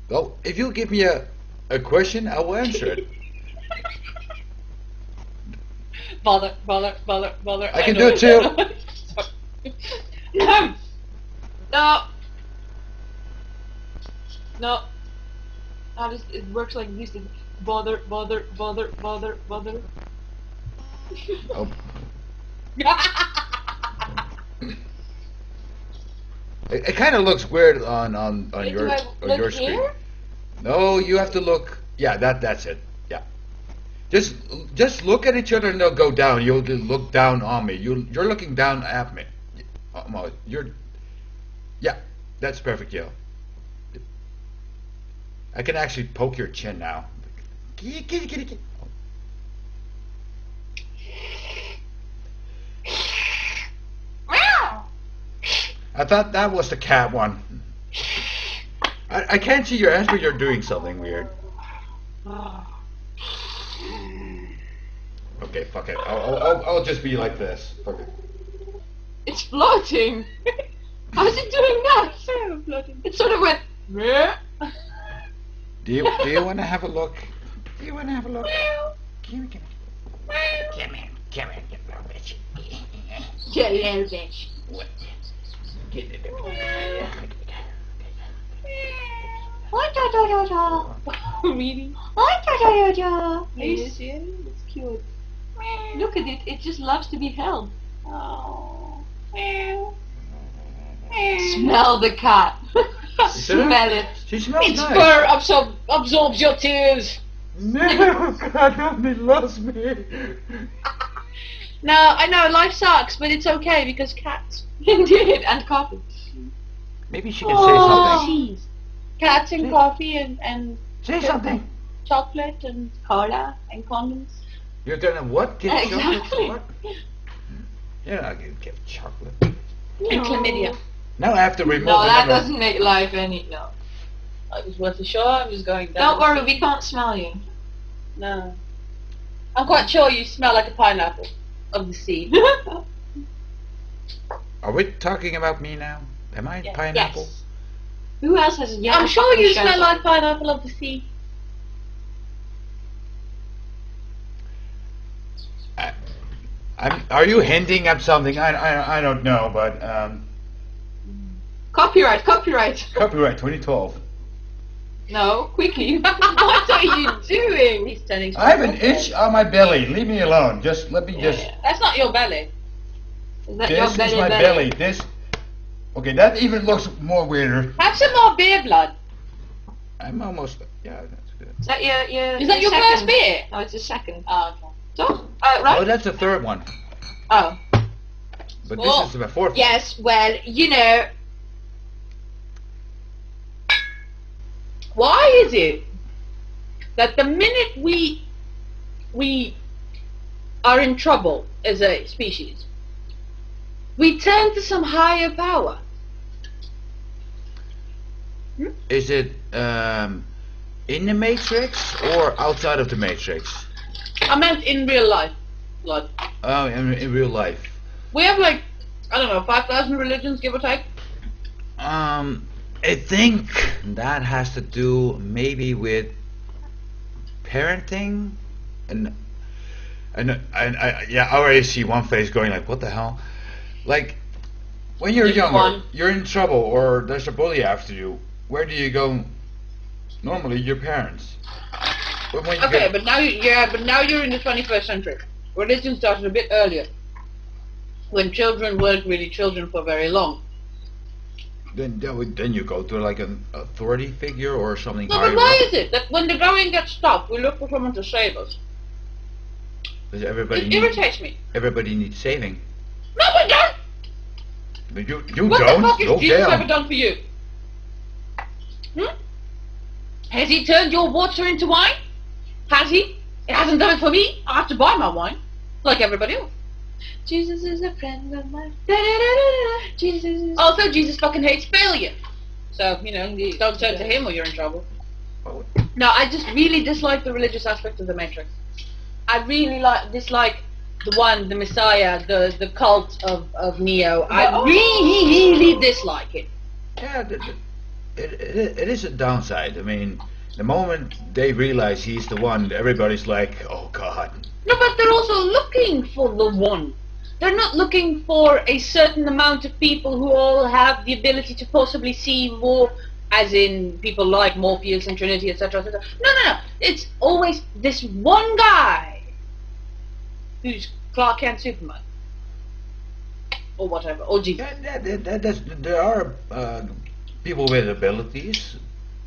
Well, if you give me a question, I will answer it. Bother. I can do it too. No. No. No. How does it works like this? Bother. Oh. It kind of looks weird on Wait, your do I on look your screen. here? No, you have to look. Yeah, that's it. Yeah. Just look at each other and they'll go down. You'll look down on me. You're looking down at me. Yeah, that's perfect, yeah. I can actually poke your chin now. Kitty. I thought that was the cat one. I can't see your eyes, but you're doing something weird. Okay, fuck it. I'll just be like this. Fuck it. It's floating. How's it doing that? It sort of went. Meh. Do you want to have a look? Do you want to have a look? Come here, little bitch. Yeah, little bitch. What? Really? Are you serious? It's cute. Look at it. It just loves to be held. Oh. Smell the cat. Smell it. She smells Its nice. fur absorbs your tears. No, God help me, loves me. No, I know life sucks, but it's okay because cats. Indeed, and coffee. Maybe she can say something. Cheese. Cats and coffee and Say something. chocolate and cola and condoms. You're gonna what? Give Exactly. chocolate? What? You're not gonna give chocolate. And chlamydia. Now I have to remove No, that another- doesn't make life any. No. I was worth a shot. I'm just going down. Don't worry, we can't smell you. No. I'm quite sure you smell like a pineapple of the sea. Are we talking about me now? Am I Yes. pineapple? Yes. Who else has a yellow I'm sure fucking you shirt smell on? like pineapple of the sea. Are you hinting at something? I don't know, but Copyright. copyright 2012. No, quickly. What are you doing? He's turning. I have an itch on my belly. Leave me alone. Just let me just. That's not your belly. Is that This your is belly my belly. This. Okay, that even looks more weirder. Have some more beer blood. I'm almost. Yeah, that's good. Is that your Is that your second? first beer? No, it's the second. Oh, okay. So, Oh, right? that's the third one. Oh. But Oh. this is the fourth. Yes, well, you know, Why is it that the minute we are in trouble as a species, we turn to some higher power? Is it in the Matrix or outside of the Matrix? I meant in real life, blood. Oh, in real life. We have like, I don't know, 5,000 religions, give or take. I think that has to do maybe with parenting, and I already see one face going like, what the hell? Like, when you're Which younger, one? you're in trouble or there's a bully after you. Where do you go? Normally, your parents. But when you Okay, get, but now you're in the 21st century. Religion started a bit earlier, when children weren't really children for very long. then you go to like an authority figure or something No, higher but why up. is it that when the going gets tough, we look for someone to save us? Because It everybody irritates me. needs saving. No, we don't. But you What don't. the fuck has Go Jesus down. ever done for you? Has he turned your water into wine? Has he? It hasn't done it for me. I have to buy my wine, like everybody else. Jesus is a friend of mine. Jesus is... Also, Jesus fucking hates failure. So, you know, don't turn to him or you're in trouble. Oh, No, I just really dislike the religious aspect of the Matrix. I really dislike the Messiah, the cult of Neo. I really dislike it. Yeah, it is a downside. I mean, the moment they realize he's the one, everybody's like, oh God. No, but they're also looking for the one. They're not looking for a certain amount of people who all have the ability to possibly see more, as in people like Morpheus and Trinity, etc., etc. No. It's always this one guy who's Clark Kent Superman. Or whatever, or Jesus. There are people with abilities,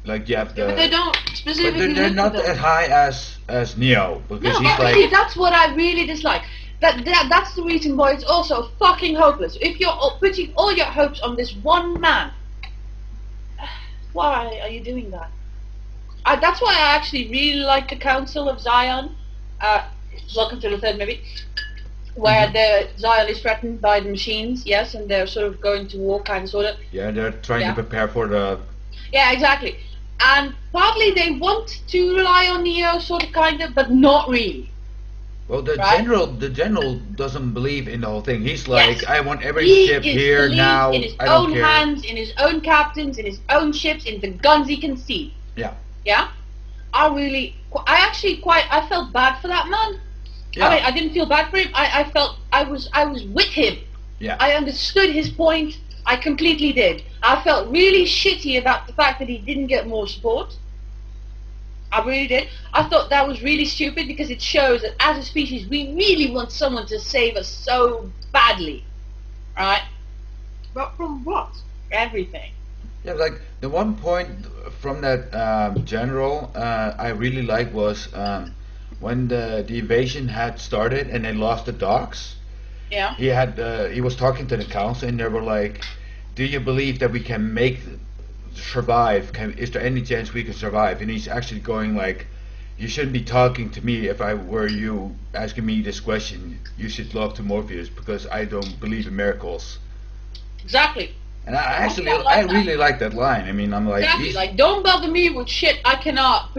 like you have the... But they don't specifically But they're look not for them. as high as Neo, because No, he's but see, like... that's what I really dislike. That's the reason why it's also fucking hopeless. If you're putting all your hopes on this one man, why are you doing that? That's why I actually really like the Council of Zion. Welcome to the third movie, where the Zion is threatened by the machines, yes, and they're sort of going to war, kind of, sort of. Yeah, they're trying to prepare for the... Yeah, exactly. And partly they want to rely on Neo, sort of, kind of, but not really. Well, the Right? general doesn't believe in the whole thing. He's like, Yes. I want every He ship is here believed now. in his I don't own care. hands, in his own captains, in his own ships, in the guns he can see. Yeah. Yeah? I felt bad for that man. Yeah. I mean, I didn't feel bad for him. I felt I was with him. Yeah. I understood his point. I completely did. I felt really shitty about the fact that he didn't get more support. I really did. I thought that was really stupid because it shows that as a species we really want someone to save us so badly. Right? But from what? Everything. Yeah, like the one point from that general I really liked was when the invasion had started and they lost the docks. Yeah. He was talking to the council and they were like, "Do you believe that we can survive? Is there any chance we can survive?" And he's actually going like, "You shouldn't be talking to me if I were you, asking me this question. You should talk to Morpheus because I don't believe in miracles." Exactly. And I like that. really like that line. I mean, I'm like, Exactly. Like, don't bother me with shit I cannot,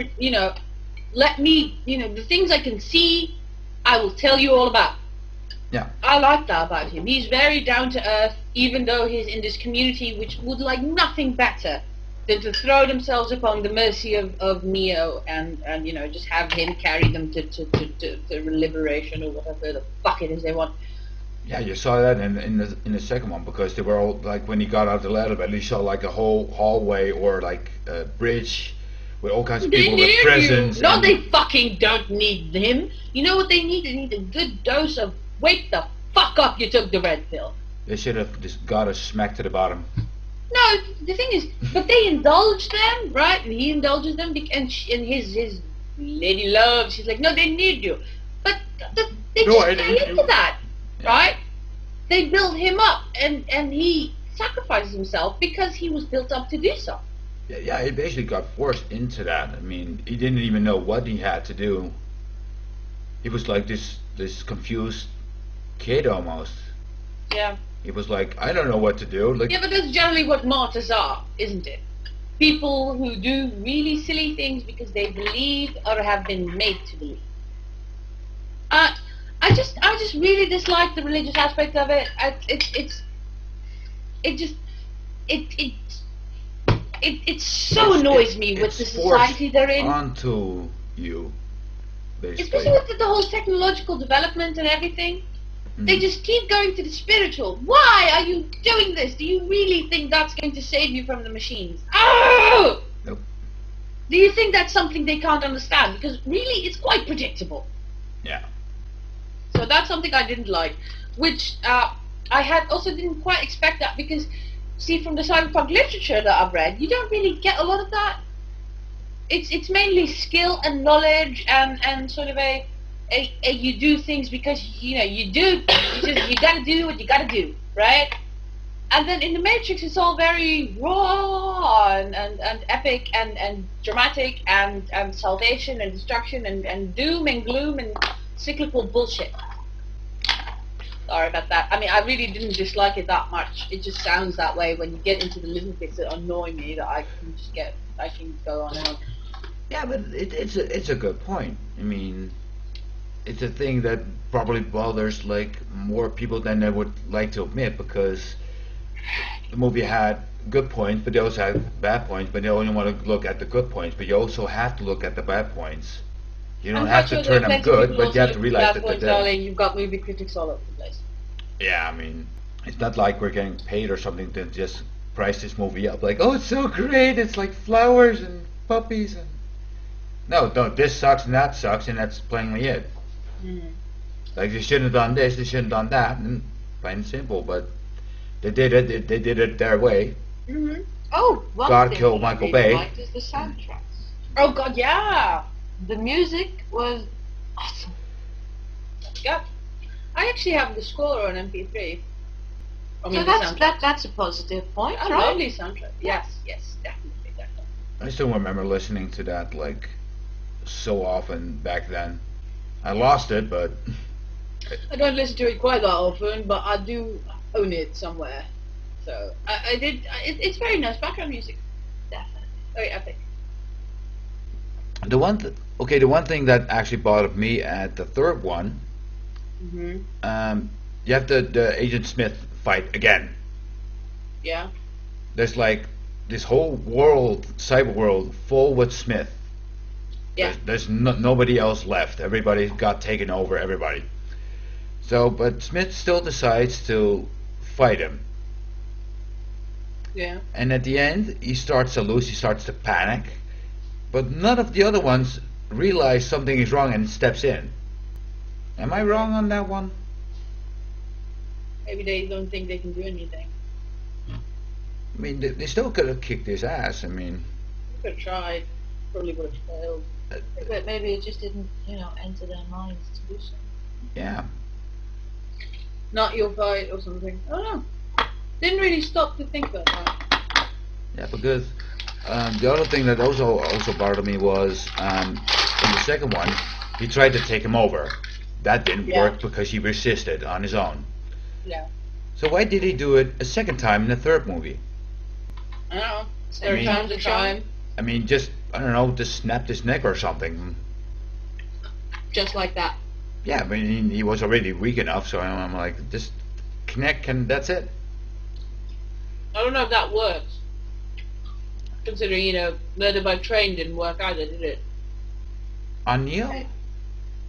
let me, the things I can see, I will tell you all about. Yeah. I like that about him. He's very down to earth, even though he's in this community which would like nothing better than to throw themselves upon the mercy of Neo and just have him carry them to liberation or whatever the fuck it is they want. Yeah, you saw that in the second one because they were all like when he got out of the ladder bed, you saw like a whole hallway or like a bridge with all kinds of people with presents. No, they fucking don't need him. You know what they need? They need a good dose of wake the fuck up. You took the red pill. They should have just got a smack to the bottom. No, the thing is, but they indulge them, right? And he indulges them, and his lady love. She's like, no, they need you, but they just pay into that. Right? They build him up, and he sacrifices himself because he was built up to do so. Yeah, he basically got forced into that. I mean, he didn't even know what he had to do. He was like this confused kid almost. Yeah. He was like, I don't know what to do. Like, Yeah, but that's generally what martyrs are, isn't it? People who do really silly things because they believe or have been made to believe. I just really dislike the religious aspect of it. It so annoys me with the society they're in. Onto you, basically. Especially with the whole technological development and everything. They just keep going to the spiritual. Why are you doing this? Do you really think that's going to save you from the machines? Oh! Nope. Do you think that's something they can't understand? Because really, it's quite predictable. Yeah. So that's something I didn't like, which I had also didn't quite expect that because, see, from the cyberpunk literature that I've read, you don't really get a lot of that. It's mainly skill and knowledge and sort of a you do things because you gotta do what you gotta do, right? And then in the Matrix, it's all very raw and epic and dramatic and salvation and destruction and doom and gloom and cyclical bullshit. Sorry about that. I mean, I really didn't dislike it that much. It just sounds that way when you get into the little bits that annoy me that I can go on and on. Yeah, but it's a good point. I mean, it's a thing that probably bothers like more people than they would like to admit, because the movie had good points, but they also had bad points, but they only want to look at the good points, but you also have to look at the bad points. You don't have to turn them good, but you have to realize that they're there. Darling, you've got movie critics all over the place. Yeah, I mean, it's not like we're getting paid or something to just price this movie up. Like, oh, it's so great, it's like flowers and puppies and... No, this sucks and that's plainly it. Like, they shouldn't have done this, they shouldn't have done that, and plain and simple, but they did it, they did it their way. Oh, one God thing killed I Michael really Bay. liked is the soundtracks. Oh god, yeah! The music was awesome. Yeah. I actually have the score on MP3. I mean, So that's a positive point, a right? lovely soundtrack. Yes, definitely. I still remember listening to that, like, so often back then. I lost it, but... I don't listen to it quite that often, but I do own it somewhere. So, I did, it's very nice background music. Definitely. Very epic. The one thing that actually bothered me at the third one, you have the Agent Smith fight again. Yeah. There's like this whole world, cyber world, full with Smith. Yeah. There's nobody else left. Everybody got taken over. Everybody. So, but Smith still decides to fight him. Yeah. And at the end, he starts to lose. He starts to panic. But none of the other ones realize something is wrong and steps in. Am I wrong on that one? Maybe they don't think they can do anything. I mean, they still could have kicked his ass. I mean, Could have tried. Probably would have failed. But maybe it just didn't, enter their minds to do so. yeah. Not your fight or something. I don't know. Didn't really stop to think about that. Yeah, because the other thing that also bothered me was in the second one, he tried to take him over. That didn't work because he resisted on his own. Yeah. So why did he do it a second time in the third movie? I don't know. Third time's a charm. I mean, just snapped his neck or something. Just like that. Yeah, I mean, he was already weak enough, so I'm like, just connect and that's it. I don't know if that works. Considering, Murder by Train didn't work either, did it? On Neo?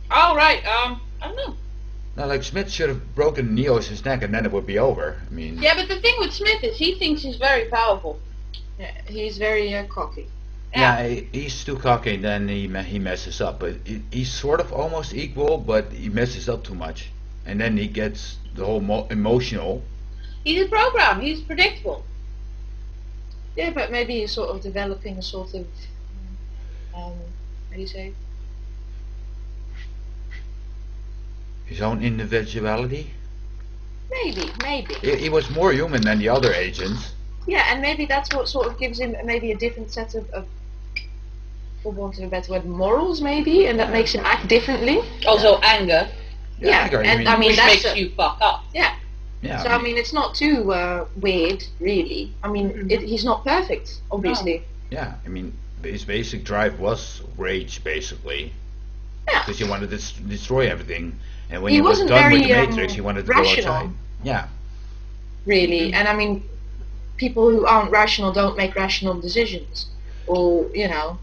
Oh, right. I don't know. No, like Smith should have broken Neo's neck and then it would be over. I mean... Yeah, but the thing with Smith is he thinks he's very powerful. Yeah, he's very cocky. Yeah, he's too cocky and then he messes up. But he's sort of almost equal, but he messes up too much. And then he gets the whole emotional. He's a program. He's predictable. Yeah, but maybe he's sort of developing a sort of, how do you say? His own individuality? Maybe. He was more human than the other agents. Yeah, and maybe that's what sort of gives him maybe a different set of for want of a better word, morals maybe, and that makes him act differently. Also anger. Yeah, anger, and I mean which that's makes you fuck up. Yeah. Yeah. So I mean, it's not too weird, really. I mean, he's not perfect, obviously. No. Yeah, I mean, his basic drive was rage, basically. Yeah. Because he wanted to destroy everything, and when He he was wasn't done with the very, Matrix, he wanted to rational. go outside. Yeah. Really, and I mean, people who aren't rational don't make rational decisions, or Yeah,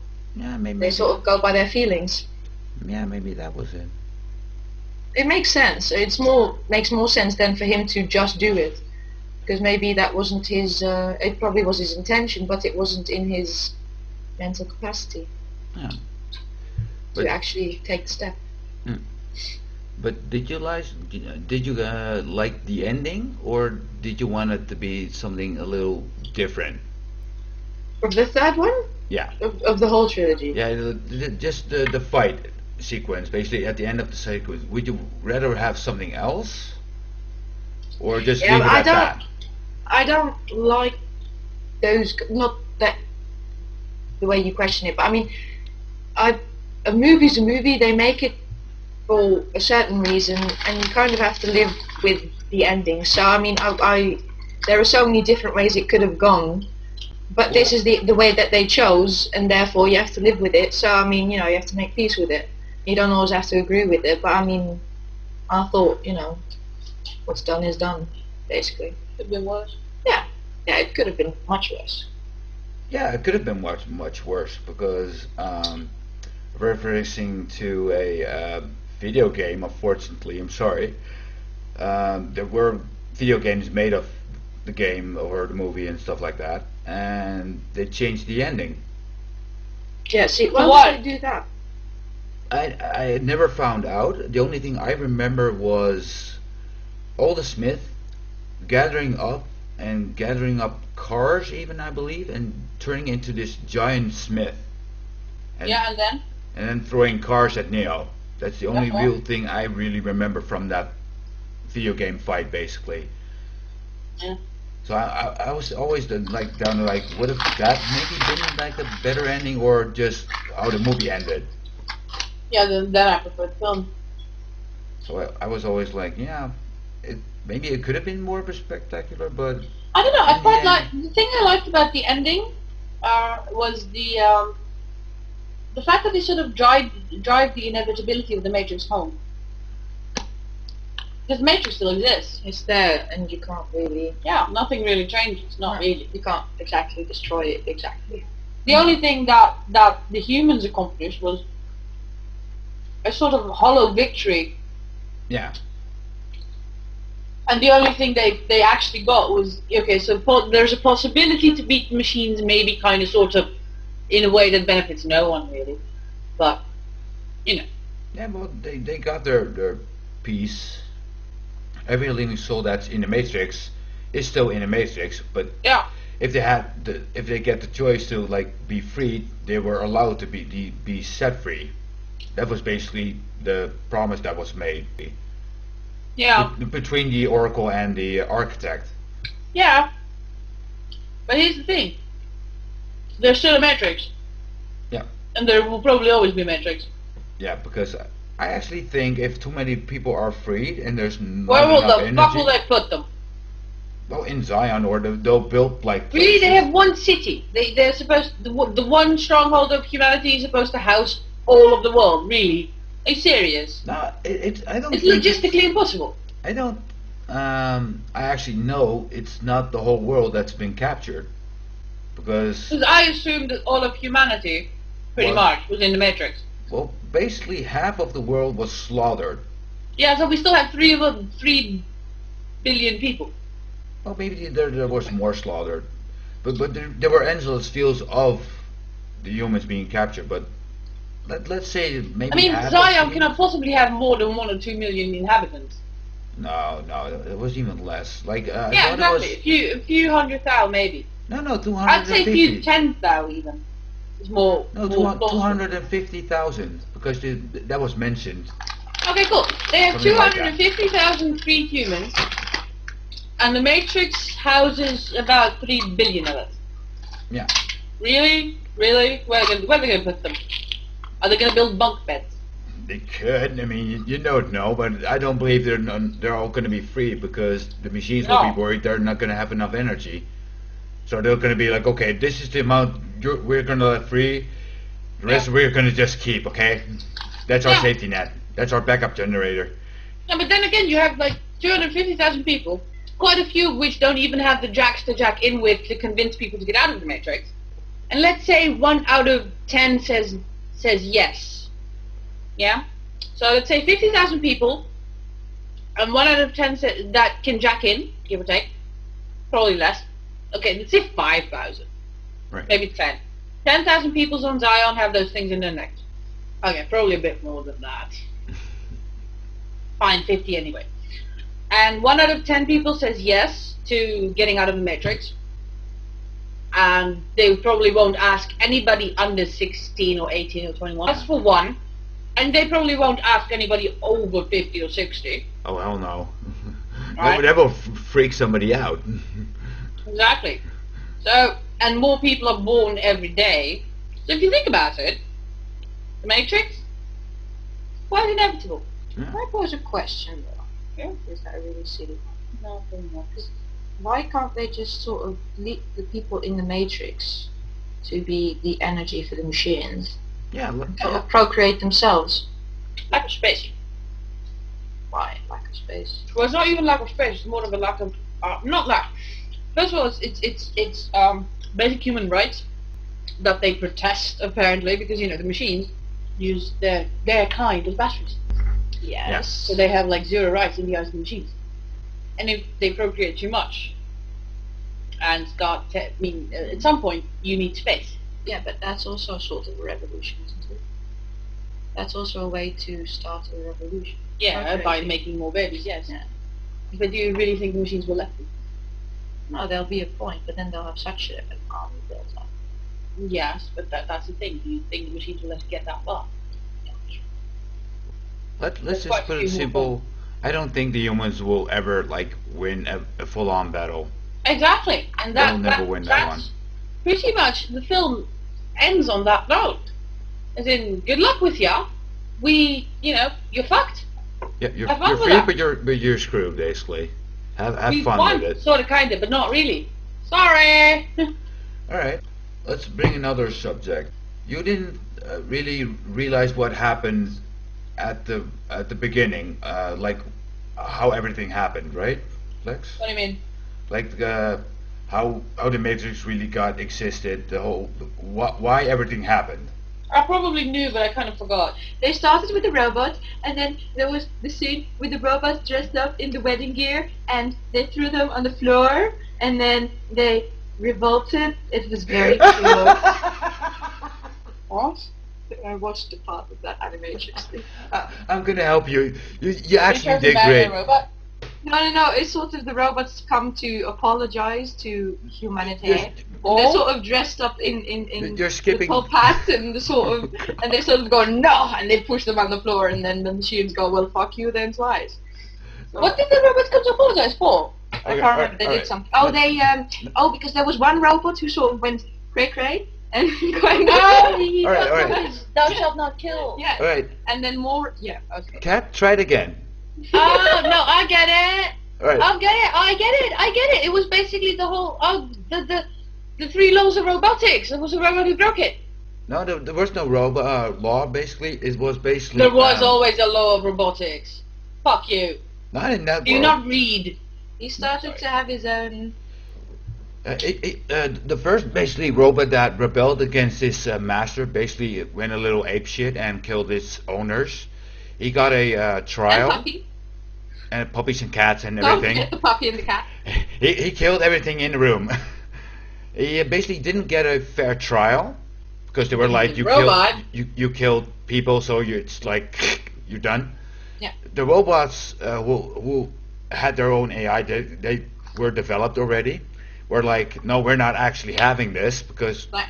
maybe. they sort of go by their feelings. Yeah, maybe that was it. It makes sense. Makes more sense than for him to just do it, because maybe that wasn't his. It probably was his intention, but it wasn't in his mental capacity Yeah. to actually take the step. But did you like the ending, or did you want it to be something a little different? Of the third one? Yeah. Of the whole trilogy? Yeah, just the fight sequence, basically at the end of the sequence. Would you rather have something else, or just leave it at that? I don't like those. Not that the way you question it, but I mean, a movie's a movie. They make it for a certain reason, and you kind of have to live with the ending. So I mean, there are so many different ways it could have gone, but this is the way that they chose, and therefore you have to live with it. So I mean, you have to make peace with it. You don't always have to agree with it, but I mean, I thought, what's done is done, basically. Could have been worse. Yeah, it could have been much worse. Yeah, it could have been much worse because referencing to a video game, unfortunately, I'm sorry, there were video games made of the game or the movie and stuff like that, and they changed the ending. Yeah, see, why would they do that? I had never found out. The only thing I remember was Alda Smith gathering up cars, even, I believe, and turning into this giant smith. And then throwing cars at Neo. That's the only real thing I really remember from that video game fight, basically. Yeah. So I was always down to what if that maybe been like a better ending, or just how the movie ended. Yeah, then I prefer the film. So I was always like, maybe it could have been more of a spectacular, but I don't know. I quite like the thing I liked about the ending was the fact that they sort of drive the inevitability of the Matrix home. Because the Matrix still exists. It's there, and you can't really. Yeah, nothing really changes. Not really. You can't exactly destroy it. Exactly. The only thing that the humans accomplished was a sort of hollow victory. Yeah. And the only thing they actually got was, okay, so there's a possibility to beat the machines, maybe kind of sort of in a way that benefits no one really. But, Yeah, well, they got their piece. Every living soul that's in the Matrix is still in the Matrix, but yeah. if they get the choice to be freed, they were allowed to be set free. That was basically the promise that was made. Yeah. Between the Oracle and the Architect. Yeah. But here's the thing. There's still a Matrix. Yeah. And there will probably always be a Matrix. Yeah, because I actually think if too many people are freed and there's not where will enough the energy, fuck will they put them? Well, in Zion, or they'll build Really, they have one city. They're supposed the one stronghold of humanity is supposed to house all of the world. Really? Are you serious? No, I don't. It's logistically impossible. I don't. I actually know it's not the whole world that's been captured, because I assumed that all of humanity, pretty much, was in the Matrix. Well, basically half of the world was slaughtered. Yeah, so we still have 3 billion people. Well, maybe there was more slaughtered, but there were endless fields of the humans being captured. But let's say maybe. I mean, half Zion cannot possibly have more than 1 or 2 million inhabitants. No, it was even less. Yeah, exactly. A few 100,000 maybe. No, 250. I'd say a few 10,000 even. It's more. No, 250,000 because that was mentioned. Okay, cool. They have Something like 250,000 free humans, and the Matrix houses about 3 billion of it. Yeah. Really? Where are they going to put them? Are they going to build bunk beds? They could. I mean, you don't know, but I don't believe they're all going to be free, because the machines will be worried they're not going to have enough energy. So they're going to be like, okay, this is the amount we're going to let free. The rest we're going to just keep, okay? That's our safety net. That's our backup generator. No, but then again, you have 250,000 people, quite a few of which don't even have the jacks to jack in with to convince people to get out of the Matrix. And let's say 1 out of 10 says yes. Yeah? So let's say 50,000 people, and 1 out of 10 that can jack in, give or take. Probably less. Okay, let's say 5,000. Right. Maybe 10. 10,000 people on Zion have those things in their necks. Okay, probably a bit more than that. Fine, 50 anyway. And 1 out of 10 people says yes to getting out of the Matrix. And they probably won't ask anybody under 16 or 18 or 21. That's for 1. And they probably won't ask anybody over 50 or 60. Oh, hell no. Right? That will freak somebody out. Exactly. So, and more people are born every day. So if you think about it, the Matrix, quite inevitable. Yeah. I pose a question though. Yeah. Is that really silly? No, not. Why can't they just sort of lead the people in the Matrix to be the energy for the machines? Yeah. Procreate themselves? Lack of space. Why? Lack of space. Well, it's not even lack of space. It's more of a lack of not lack. First of all, it's basic human rights that they protest apparently because the machines use their kind of batteries. Yes. So they have like zero rights in the eyes of the machines. And if they procreate too much and start at some point you need space. Yeah, but that's also sort of a revolution, isn't it? That's also a way to start a revolution. Yeah, by making more babies, yes. Yeah. But do you really think the machines will let them? No, there'll be a point, but then they'll have such an army built up. Yes, but that's the thing. Do you think the machines will let us get that far? Yeah, sure. Let's just put it simple. I don't think the humans will ever like win a full-on battle. Exactly, and They'll never win that one. that's pretty much the film ends on that note. As in, good luck with ya. You're fucked. Yeah, you're Have fun with free, that. but you're screwed basically. Have We fun won, with it. sort of, kind of, but not really. Sorry. All right, let's bring another subject. You didn't really realize what happened at the beginning, like how everything happened, right, Lex? What do you mean? Like how the Matrix really existed, the whole why everything happened. I probably knew, but I kind of forgot. They started with the robot, and then there was the scene with the robots dressed up in the wedding gear, and they threw them on the floor, and then they revolted. It was very cool. What? I watched the part of that animatrix thing. I'm gonna help you. You actually Because did the bad great. robot? No. It's sort of the robots come to apologize to humanity. Yes. And they're sort of dressed up in You're skipping. the whole pattern, the sort of, and they sort of go no, and they push them on the floor, and then the machines go, well, fuck you then twice. What did the robots come to apologize for? I can't remember. They did something. Oh, they because there was one robot who sort of went cray cray and kind of. Oh, All right. Thou shalt not kill. Yeah. All right, And then more. Yeah. Okay. Cat, try it again. Oh, no, I get it. All right. I get it. It was basically the whole, the three laws of robotics. There was a robot who broke it. No, there was no law. Basically, it was basically. There was always a law of robotics. Fuck you. Not in that Do you world. not read? He started to have his own. The first basically robot that rebelled against his master basically went a little apeshit and killed its owners. He got a trial. And puppy. And puppies and cats and Don't everything. forget the puppy and the cat. He killed everything in the room. He basically didn't get a fair trial because they were like, Robot. you killed people, so it's like you're done. Yeah. The robots who had their own AI, they were developed already. Were like, no, we're not actually having this because. Like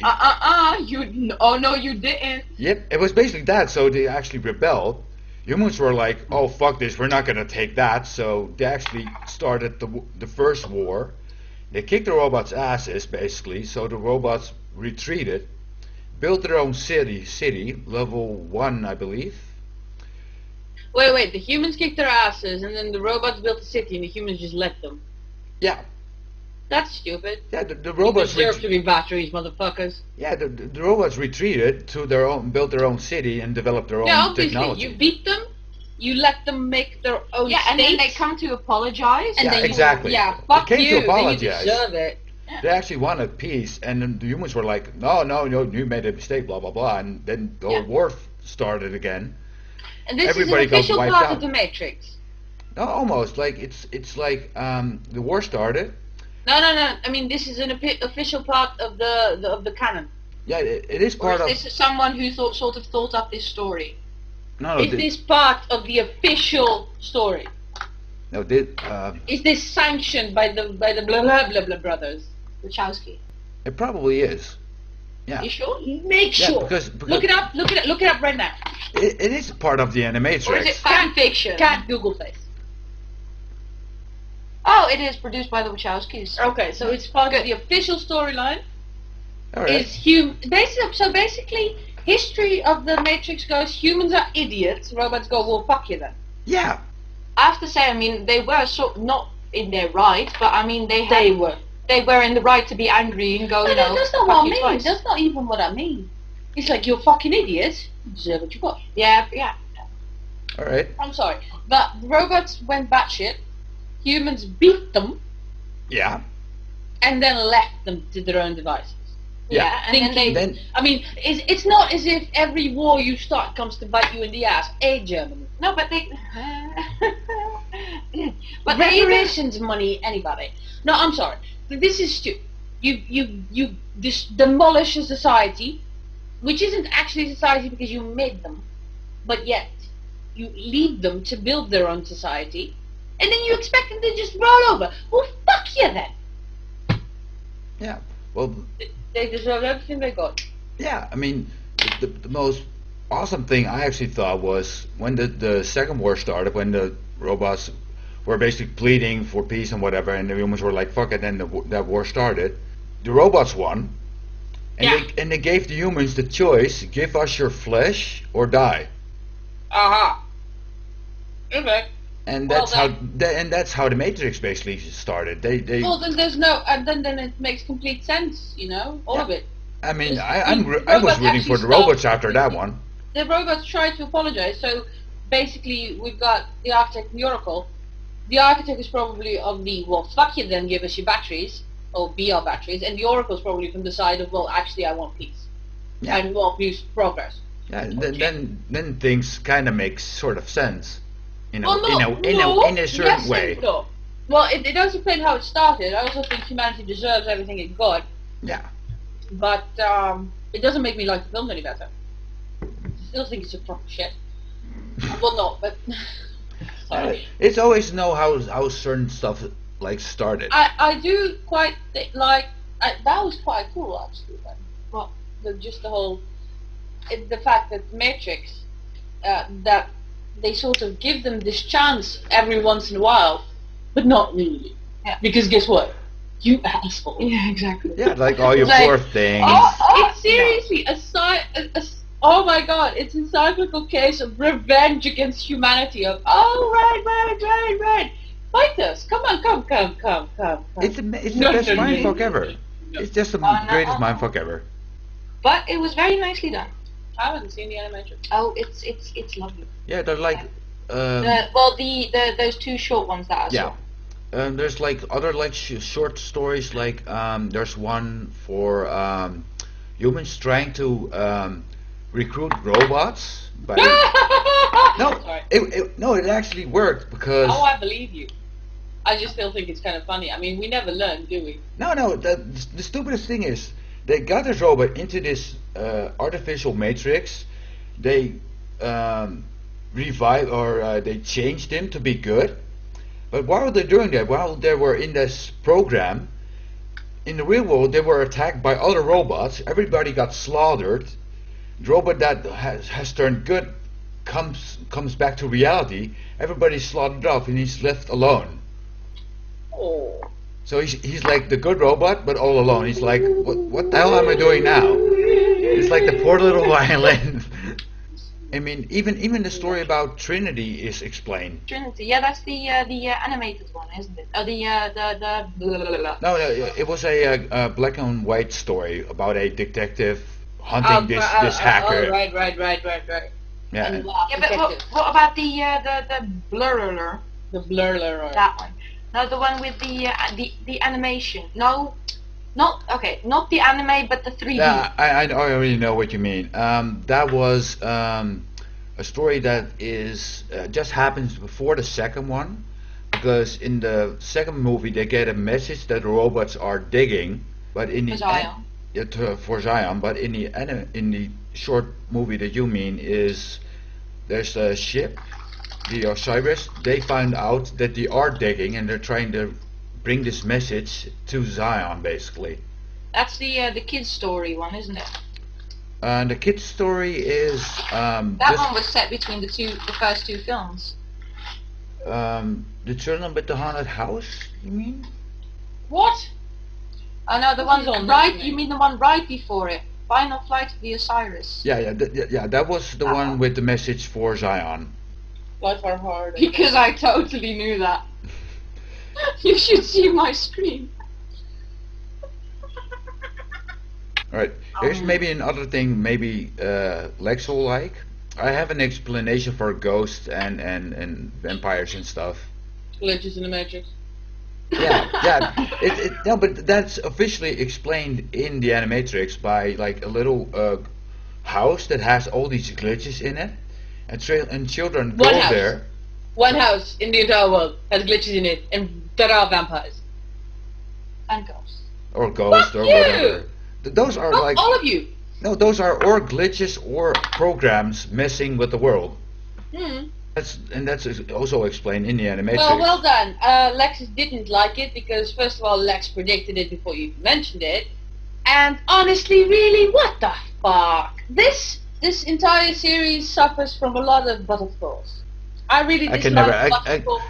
you. Oh no, you didn't. Yep, it was basically that. So they actually rebelled. Humans were like, oh fuck this, we're not gonna take that. So they actually started the first war. They kicked the robots' asses basically. So the robots retreated, built their own city, level 1, I believe. Wait, the humans kicked their asses and then the robots built a city and the humans just let them. Yeah, That's stupid. yeah. The You robots. deserve to be batteries, motherfuckers. Yeah, the robots retreated to built their own city and developed their Yeah, own obviously. technology. You beat them, you let them make their own Yeah, and then they states, come to apologize. and Yeah, then exactly. Yeah, They fuck came to you. Then you apologize. deserve it. They actually wanted peace, and then the humans were like, no, you made a mistake, blah blah blah, and then the whole war started again. And this Everybody is got an official wiped part out. of the Matrix. No, almost like it's like the war started. No. I mean, this is an official part of the canon. Yeah, it is Or part is of. this someone who sort of thought up this story? No, Is this part of the official story? no, Is this sanctioned by the blah blah blah blah brothers? Wachowski. it probably is. Yeah, You sure? Make Yeah, sure. because Look it up. Look it up right now. it is part of the Or is it animatrix. fan fiction? Can't Google face. Oh, it is produced by the Wachowskis. Okay, so it's part of the official storyline. All right. Basically, history of the Matrix goes: humans are idiots. Robots go, well, fuck you then. Yeah, I have to say, I mean, they were not in their right, but I mean, They were. they were in the right to be angry and go, No, you know, that's not fuck what I you mean. twice. That's not even what I mean. It's like, you're a fucking idiot. You deserve what you got. Yeah. All right. I'm sorry, but robots went batshit. Humans beat them Yeah. and then left them to their own devices. Yeah. and then they Then I mean, it's not as if every war you start comes to bite you in the ass. Germany. no, but they But reparations money, anybody. No, I'm sorry. This is stupid. You demolish a society, which isn't actually a society because you made them, but yet you leave them to build their own society, and then you expect them to just roll over. Well, fuck you then. yeah. Well, They deserve everything they got. yeah. I mean, the most awesome thing I actually thought was when the second war started, when the robots were basically pleading for peace and whatever, and the humans were like, "Fuck it," and that war started. The robots won, and Yeah. they gave the humans the choice: give us your flesh or die. Aha. Okay. And Well, that's how the Matrix basically started. They Well, then there's no, and then it makes complete sense, all Yeah. of it. I mean, the I was robots rooting for actually the robots stopped- after that one. The robots tried to apologize, so basically we've got the architect and the oracle. The architect is probably of the, well, fuck you then, give us your batteries, or be our batteries, and the oracle is probably from the side of, well, actually I want peace. Yeah. And want peace progress. Yeah, then things kind of make sort of sense, Well, no, in a certain yes way. and no. Well, it does explain how it started. I also think humanity deserves everything it got, Yeah. but it doesn't make me like the film any better. I still think it's a proper shit. Well, no, but sorry. It's always to know how certain stuff like started. I do quite like that was quite cool actually. Then, well, just the whole the fact that Matrix that they sort of give them this chance every once in a while, but not really. Yeah. Because guess what? You asshole. yeah, exactly. Yeah, like all your Like, poor things. It's seriously oh my god, it's a cyclical case of revenge against humanity of right. Fight us. Come on, come. It's the No, best no, no, mindfuck no. ever. It's just the no. greatest mindfuck ever. But it was very nicely done. I haven't seen the animation. Oh, it's lovely. Yeah, they're like Well, those two short ones that I yeah. saw. There's like other like short stories like there's one for humans trying to recruit robots. But no, Sorry. it actually worked because Oh, I believe you. I just still think it's kind of funny. I mean, we never learn, do we? no, the stupidest thing is they got this robot into this artificial matrix. They revived or they changed him to be good. But while they're doing that, while they were in this program, in the real world they were attacked by other robots. Everybody got slaughtered. The robot that has turned good comes back to reality. Everybody's slaughtered off and he's left alone. Oh. So he's like the good robot, but all alone. He's like, what the hell am I doing now? It's like the poor little violin. I mean, even the story about Trinity is explained. Trinity, yeah, that's the animated one, isn't it? Oh, the blah, blah, blah, blah. No, it was a black and white story about a detective hunting this hacker. Oh, right. Yeah, And, and- Yeah, but what about the blurler? the blurler. That one. No, the one with the animation. No, not the anime, but the 3D. yeah, I already know what you mean. That was a story that is just happens before the second one, because in the second movie they get a message that robots are digging, but in the Zion. For Zion, but in the short movie that you mean is there's a ship, the Osiris. They find out that they are digging and they're trying to bring this message to Zion, basically. That's the kids story one, isn't it? The kid's story is That one was set between the first two films. the children with the haunted house. You mean? What? Oh no, the one This is all right. new to You me. mean the one right before it? Final Flight of the Osiris. Yeah. That was the one with the message for Zion. Life are hard. Because I totally knew that. You should see my screen. All right. Here's maybe another thing. Maybe Lex will like. I have an explanation for ghosts and vampires and stuff. Glitches in the Matrix. Yeah. No, but that's officially explained in the Animatrix by like a little house that has all these glitches in it, and children go One house. there. One house in the entire world has glitches in it, and there are vampires. And ghosts. Or ghosts or Fuck you! whatever. Those are Fuck like all of you. no, those are or glitches or programs messing with the world. Hmm. That's also explained in the Animatrix. Well done. Lex didn't like it because first of all, Lex predicted it before you mentioned it, and honestly, really, what the fuck? This entire series suffers from a lot of butterfalls. I really I dislike can never. butterfalls.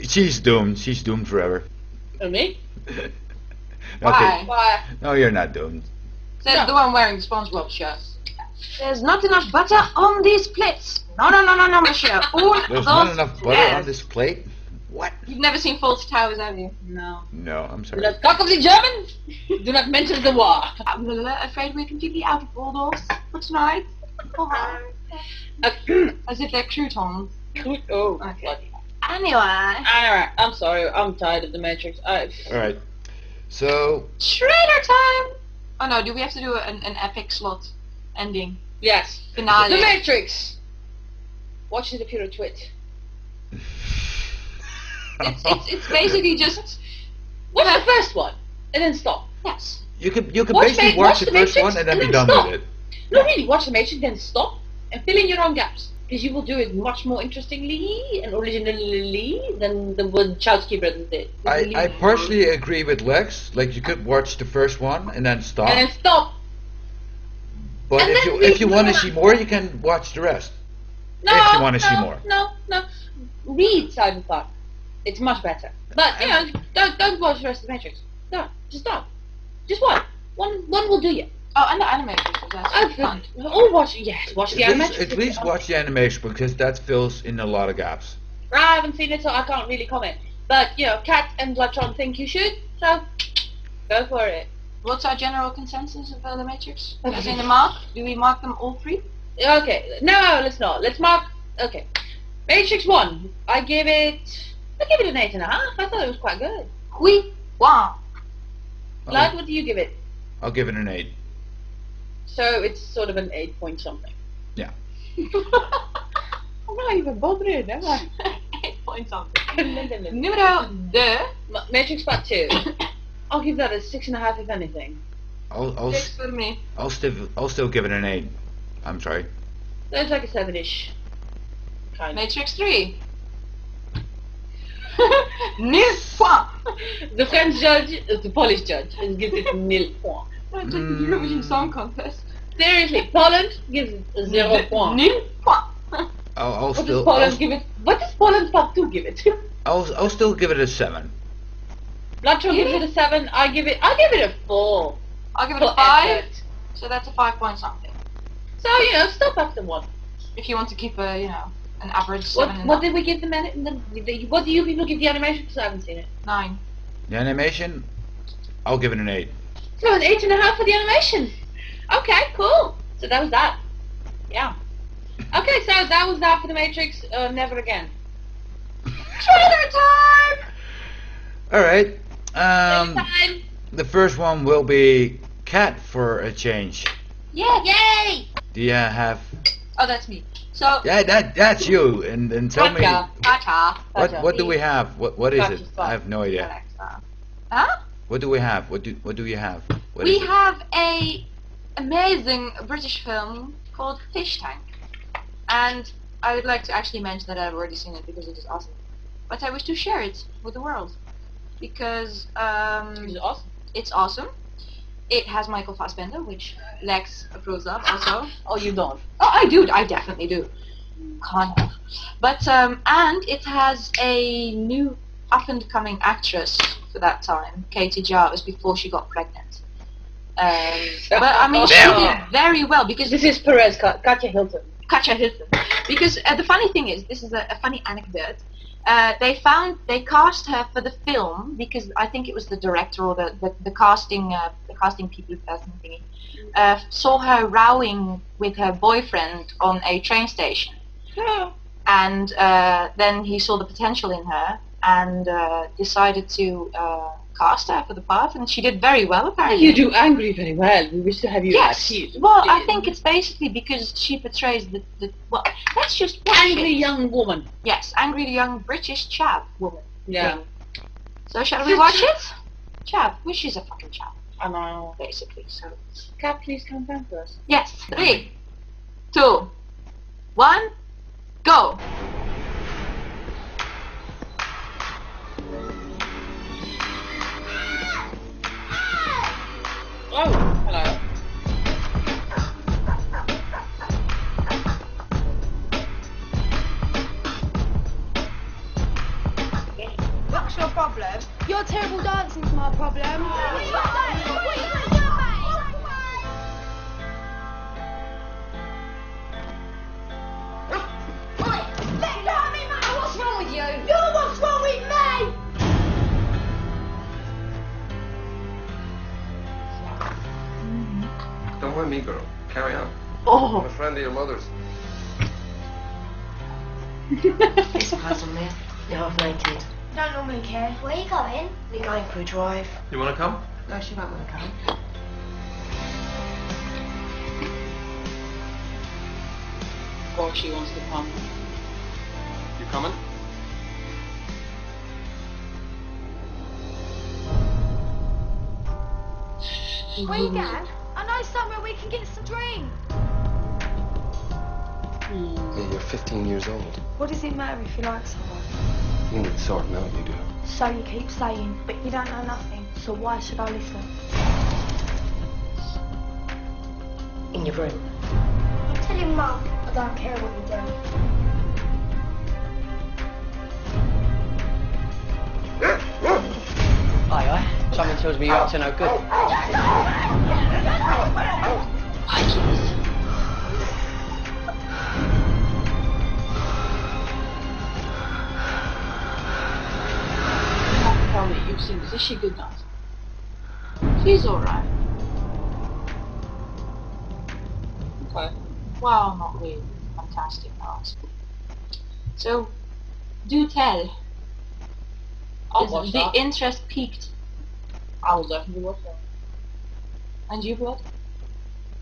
She's doomed. She's doomed forever. Oh, me? Why? Why? No, you're not doomed. Says No. the one wearing the SpongeBob shirt. There's not enough butter on these plates. No, monsieur. There's not enough butter on this plate. What? You've never seen Fawlty Towers, have you? No. No, I'm Do sorry. not talk of the Germans. Do not mention the war. I'm afraid we're completely out of Waldorf for tonight. As if they're croutons. Oh, Okay. bloody. Anyway. Alright, I'm sorry. I'm tired of the Matrix. All right. So Schrader time! Oh no, do we have to do an epic slot ending? Yes. Finale. The Matrix. Watch it if you're a twit. It's basically just... Watch the first one and then stop. Yes. you could Watch basically Ma- watch watch the the first Matrix one and then be and done then stop. with it. No, really, watch the Matrix, then stop and fill in your own gaps. Because you will do it much more interestingly and originally than the Wachowski brothers did. I partially agree with Lex. Like you could watch the first one and then stop. And then stop. But and if then you read want to more. see more, you can watch the rest. No, If you wanna no, see more. No. Read Cyberpunk. It's much better. But you know, don't watch the rest of the Matrix. No, just don't. Just one. One will do you. Oh, and the animators was actually fun. Oh, watch the animation. At least watch the animation because that fills in a lot of gaps. I haven't seen it, so I can't really comment. But you know, Kat and Bloodtron think you should, so go for it. What's our general consensus of the Matrix? As in the mark? Do we mark them all three? Okay, no, let's not. Let's mark. Okay, Matrix 1. I give it an 8.5. I thought it was quite good. Oui. Wow. Lad, what do you give it? I'll give it an 8. So it's sort of an 8 point something. Yeah. I'm not even bothering, am I? 8 point something. Numero Numero 2. Matrix Part 2. I'll give that a 6.5 if anything. I'll 6 for me. still give it an 8. I'm sorry. That's like a 7-ish. Kind of. Matrix 3. Nil point. The French judge, the Polish judge, gives it nil point. Like the Eurovision Song Contest. Seriously, Poland gives it 0 point. Nil point. I'll What does still Poland give it? What does Poland Part 2 give it? I'll still give it a 7. Bloodtron gives it a 7. I give it a 4. I'll give it For a 5. effort. So that's a 5 point something. So you know, stop after 1. If you want to keep a, an average 7 What did we give the what do you people give the animation? Because I haven't seen it. 9. The animation, I'll give it an 8. So an 8.5 for the animation. Okay, cool. So that was that. Yeah. Okay, so that was that for the Matrix. Never again. Trailer time! All right. Time. The first one will be Cat for a change. Yeah. Yay! Do you have? Oh, that's me. So, Yeah, that's you. And tell me Gotcha. what do we have? What is Gotcha it? spot. I have no idea. Alexa. Huh? What do we have? What do you have? What We is it? have a amazing British film called Fish Tank. And I would like to actually mention that I've already seen it because it is awesome. But I wish to share it with the world. Because It's awesome. it's awesome. It has Michael Fassbender, which Lex approves of also. Oh, you don't. Oh, I do. I definitely do. Can't help. But and it has a new up-and-coming actress for that time, Katie Jarvis, before she got pregnant. But I mean, she Damn. did very well because This is Perez, Katja Hilton. Katja Hilton. Because the funny thing is, this is a funny anecdote. They cast her for the film because I think it was the director or the casting people person thingy saw her rowing with her boyfriend on a train station. Yeah. And then he saw the potential in her and decided to cast her for the part, and she did very well apparently. You do angry very well. We wish to have you Yes. as Well, I think it's basically because she portrays the well, that's just angry young woman. Yes, angry young British chap woman. Yeah. thing. So shall we watch it? Chap, well, she's a fucking chap, I know. basically. So Cat, please come down for us. yes, 3, 2, 1, go. Oh, hello. What's your problem? Your terrible dancing's my problem. Let go of me, man! What's wrong with you? You're what's wrong with me! Don't mind me, girl. Carry on. Oh, I'm a friend of your mother's. It's puzzle me. You're half naked. Don't normally care. Where are you going? We're going for a drive. You want to come? No, she won't want to come. Of course she wants to come. You coming? Where you going? I know somewhere we can get some drink. Yeah, you're 15 years old. What does it matter if you like someone? You need to sort him out, you do. So you keep saying, but you don't know nothing. So why should I listen? In your room. I'm telling Mum I don't care what you do. Aye, aye. Someone tells me you're up to no good. Tell me, you've seen this. Is she good enough? She's alright. Okay. well, not really fantastic art. So, do tell. I'll Is watch the that. interest peaked? I will definitely watch that. And you, Blood?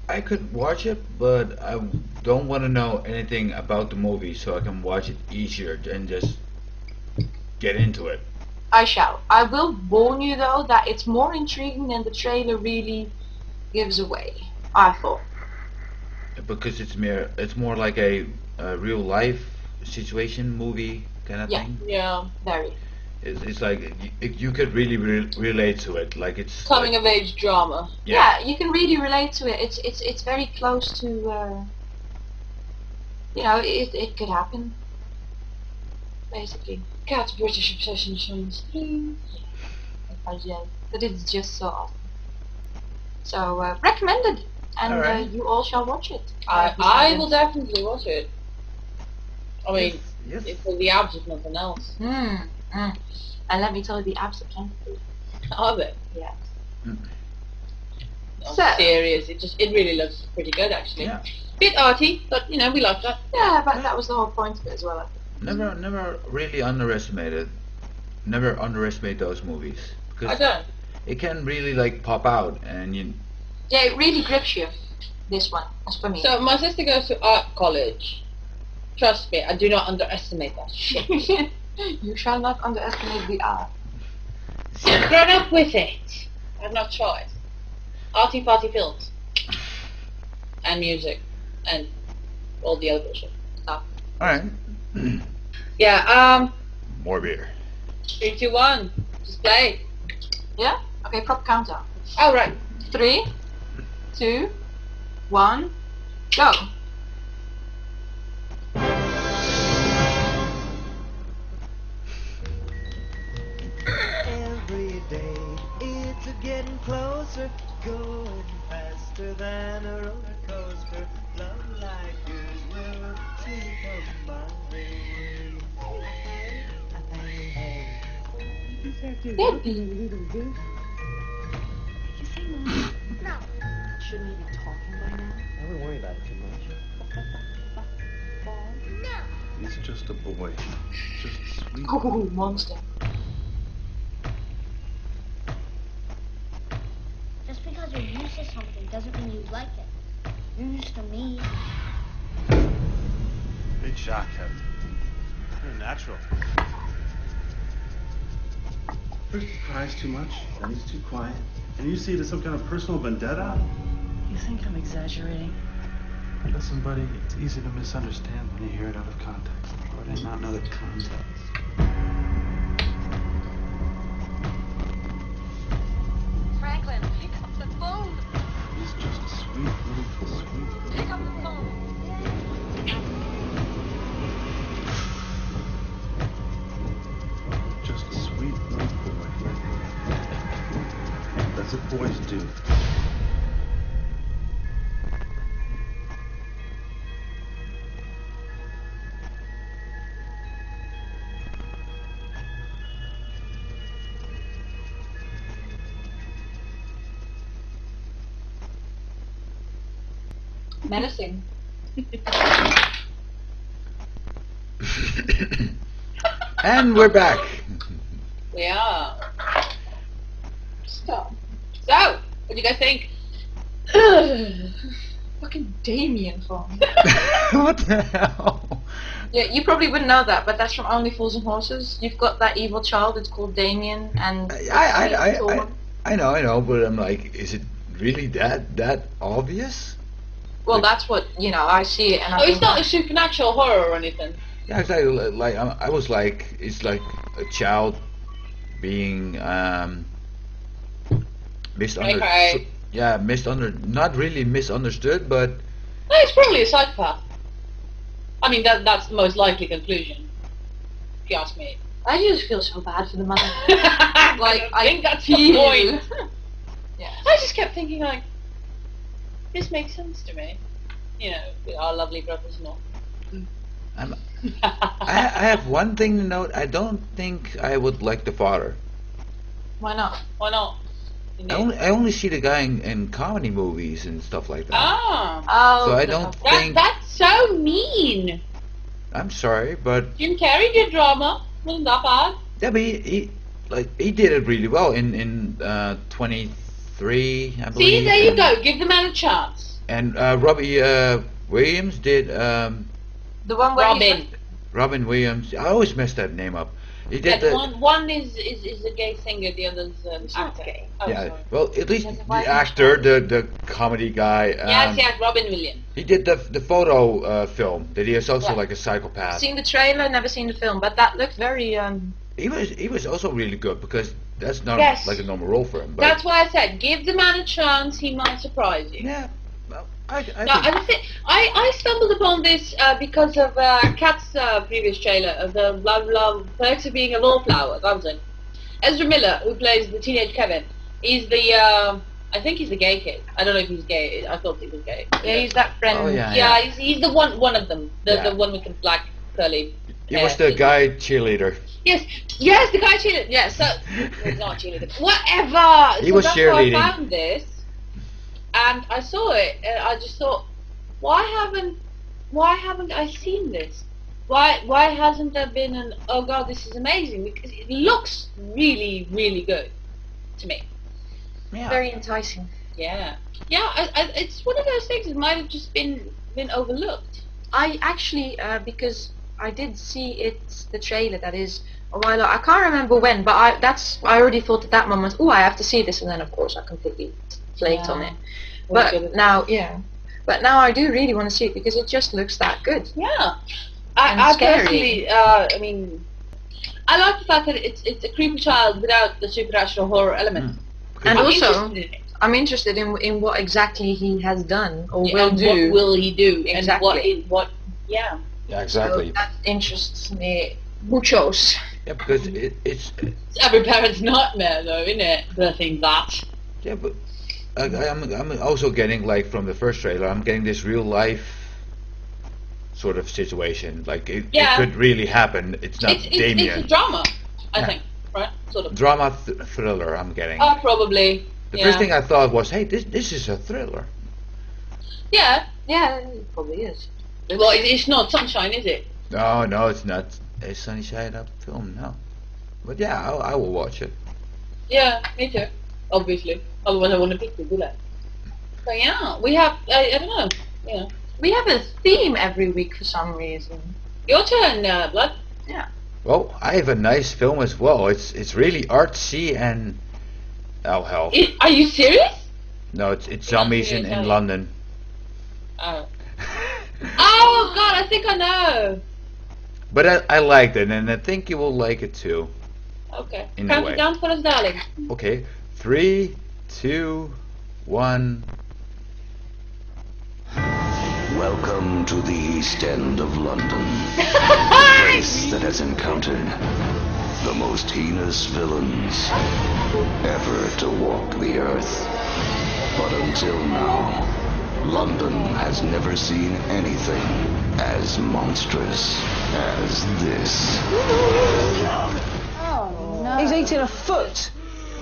I could watch it, but I don't want to know anything about the movie, so I can watch it easier and just get into it. I shall. I will warn you though that it's more intriguing than the trailer really gives away. I thought. Because it's more like a real life situation movie kind of Yeah. thing. Yeah. Very. It's like you could really relate to it. Like it's Coming like, of age drama. Yeah. You can really relate to it. It's very close to. You know, it could happen. Basically. Cat's British obsession shines through. But it's just so awesome. So recommended, and Alright. you all shall watch it. I will definitely watch it. I mean, Yes. it's for the abs if nothing else. And let me tell you, the abs are plenty. Are they? Yeah. I'm So- serious. It really looks pretty good actually. Yeah. Bit arty, but you know we like that. Yeah, but that was the whole point of it as well. I think. Never really underestimated. Never underestimate those movies I because don't. it can really like pop out and you. Yeah, it really grips you. This one, as for me. So my sister goes to art college. Trust me, I do not underestimate that shit. You shall not underestimate the art. I've grown up with it. I have no choice. Arty party films. And music. And all the other bullshit stuff. All right. Yeah, More beer. 3, 2, 1. Just play. Yeah. Okay, prop countdown. Oh, right. 3, 2, 1, go. Every day it's a getting closer, going faster than a roller coaster. Love like yours will take on my way. I Debbie. You say Mom? No. Shouldn't we be talking by now? I wouldn't worry about it too much. No. He's just a boy. Just sweet. Oh, monster. Just because you're used to something doesn't mean you like it. You're used to me. Big shot, Kevin. You're natural. First he cries too much, then he's too quiet. And you see it as some kind of personal vendetta? You think I'm exaggerating? Listen, buddy, it's easy to misunderstand when you hear it out of context. Or to not know the context. Franklin, pick up the phone. He's just a sweet little boy. Pick up the phone. Just a sweet little boy. That's what boys do. Menacing. And we're back. Yeah. Stop. So, what do you guys think? Fucking Damien phone. What the hell? Yeah, you probably wouldn't know that, but that's from Only Fools and Horses. You've got that evil child. It's called Damien, and I know, but I'm like, is it really that obvious? well, that's what I see it, and I Oh, think it's not a supernatural horror or anything. Yeah, exactly. Like I was like, it's like a child being misunderstood. Okay. Yeah, not really misunderstood, but No, it's probably a psychopath. I mean, that's the most likely conclusion, if you ask me. I just feel so bad for the mother. I think that's the feel- point. Yeah. I just kept thinking, like, this makes sense to me. With our lovely brothers-in-law. I have one thing to note. I don't think I would like the father. why not? Why not? I only see the guy in comedy movies and stuff like that. Ah, Oh, So I don't think. that's so mean. I'm sorry, but Jim Carrey did drama. Wasn't that bad? yeah, but he did it really well in 23, I believe. See, there you go. Give the man a chance. And Robbie Williams did The one where Robin. Robin Williams. I always mess that name up. He did Yeah, the one is a gay singer, the other's actor. gay. Oh, yeah. sorry. Well, at least He has a the white actor, the comedy guy. Yes, Robin Williams. He did the photo film. That he is also Yeah. like a psychopath. Seen the trailer, never seen the film, but that looked very He was also really good because that's not Yes. like a normal role for him. But That's why I said, give the man a chance. He might surprise you. yeah, well, I No, think I stumbled upon this because of Kat's previous trailer of the blah perks of being a wallflower. That was it. Ezra Miller, who plays the teenage Kevin, is the I think he's the gay kid. I don't know if he's gay. I thought he was gay. yeah, he's that friend. Oh, yeah. Yeah, he's the one of them. The Yeah. one with the black curly. he was the guy cheerleader. Yes, the guy cheerleader. Yeah, so it's not cheerleader. Whatever. He So was that's cheerleading. why I found this, and I saw it, and I just thought, why haven't I seen this? Why hasn't there been an oh god, this is amazing? Because it looks really, really good to me. Yeah. Very enticing. Yeah, it's one of those things that might have just been overlooked. I actually, because I did see the trailer, that is, a while ago. I can't remember when, but I already thought at that moment, oh, I have to see this, and then of course I completely flaked on it. But now I do really want to see it because it just looks that good. Yeah, And I scary. personally, I mean, I like the fact that it's a creepy child without the supernatural horror element. And I'm also, interested in it. I'm interested in what exactly he has done or Yeah, will and do. what will he do? Exactly. And what yeah. Yeah, exactly. So that interests me muchos. Yeah, because it's It's every parent's nightmare, though, isn't it? Birthing that. yeah, but I'm also getting like from the first trailer, I'm getting this real life sort of situation. Like it Yeah. could really happen. It's not It's Damien. a drama, I Yeah. think. right? Sort of. Drama thriller, I'm getting. Probably. The Yeah. first thing I thought was, hey, this is a thriller. Yeah. Yeah, it probably is. Well, it's not Sunshine, is it? No, it's not a Sunny Side Up film, no. But yeah, I will watch it. Yeah, me too. Obviously. Otherwise I wouldn't pick it, will I? So yeah, we have, I don't know, you know. We have a theme every week for some reason. Your turn, Blood. Yeah. Well, I have a nice film as well. It's really artsy and... Oh, hell. Are you serious? No, it's zombies in London. Oh. Oh, God, I think I know. But I liked it, and I think you will like it too. Okay. In a Count way. it down for us, darling. Okay, 3, 2, 1. Welcome to the East End of London, the place that has encountered the most heinous villains ever to walk the earth. But until now, London has never seen anything as monstrous as this. Oh, no. He's eating a foot.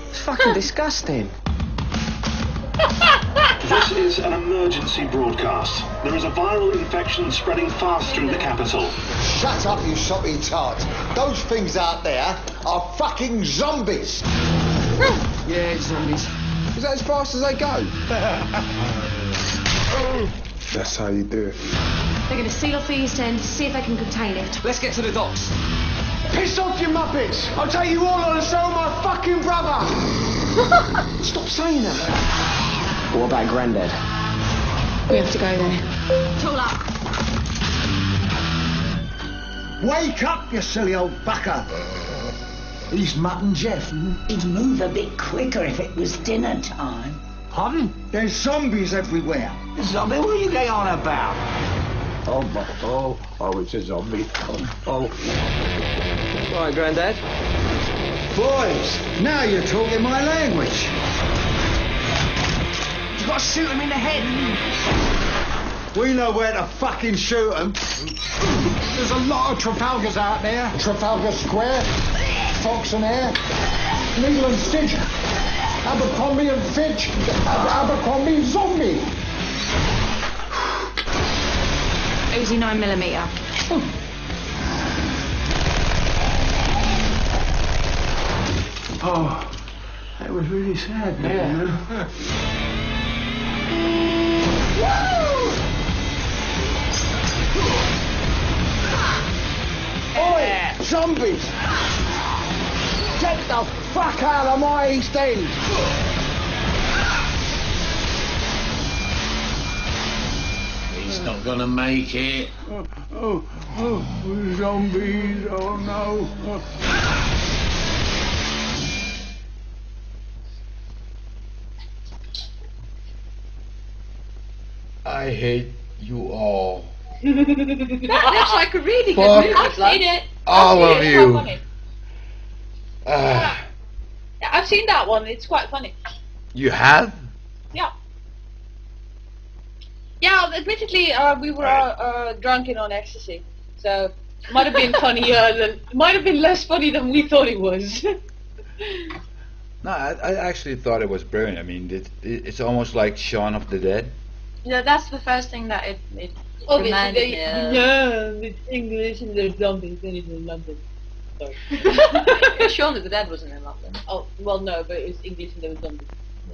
It's fucking disgusting. This is an emergency broadcast. There is a viral infection spreading fast through the capital. Shut up, you soppy tart. Those things out there are fucking zombies. Yeah, zombies. Is that as fast as they go? That's how you do it. They're going to seal off the East End, see if they can contain it. Let's get to the docks. Piss off, you muppets! I'll take you all on and show my fucking brother! Stop saying that. What about Grandad? We have to go there. Tool up. Wake up, you silly old bucker! He's Mutt Jeff. He'd move a bit quicker if it was dinner time. Pardon? There's zombies everywhere. Zombie, what are you going on about? Oh, it's a zombie. Oh. Right, Grandad. Boys, now you're talking my language. You've got to shoot him in the head. We know where to fucking shoot them. There's a lot of Trafalgars out there. Trafalgar Square, Fox and Hare, Needle and Stitch, Abercrombie and Fitch, Abercrombie and Zombie. Uzi 9mm. Oh, that was really sad. Yeah. Oi, zombies! Get the fuck out of my East End! He's not gonna make it. Oh, zombies, oh no. I hate you all. That looks like a really good Fuck. movie. I've seen it. All I've of seen it. you. It's quite funny. Yeah, I've seen that one. It's quite funny. You have? Yeah. Yeah, admittedly, we were drunk and on ecstasy, so might have been might have been less funny than we thought it was. No, I actually thought it was brilliant. I mean, it's almost like Shaun of the Dead. Yeah, that's the first thing that it Obviously, reminded me of. no, it's English and there's zombies and it's in London. Sorry. Shaun of the Dead wasn't in London. Oh, well, no, but it was English and there was zombies.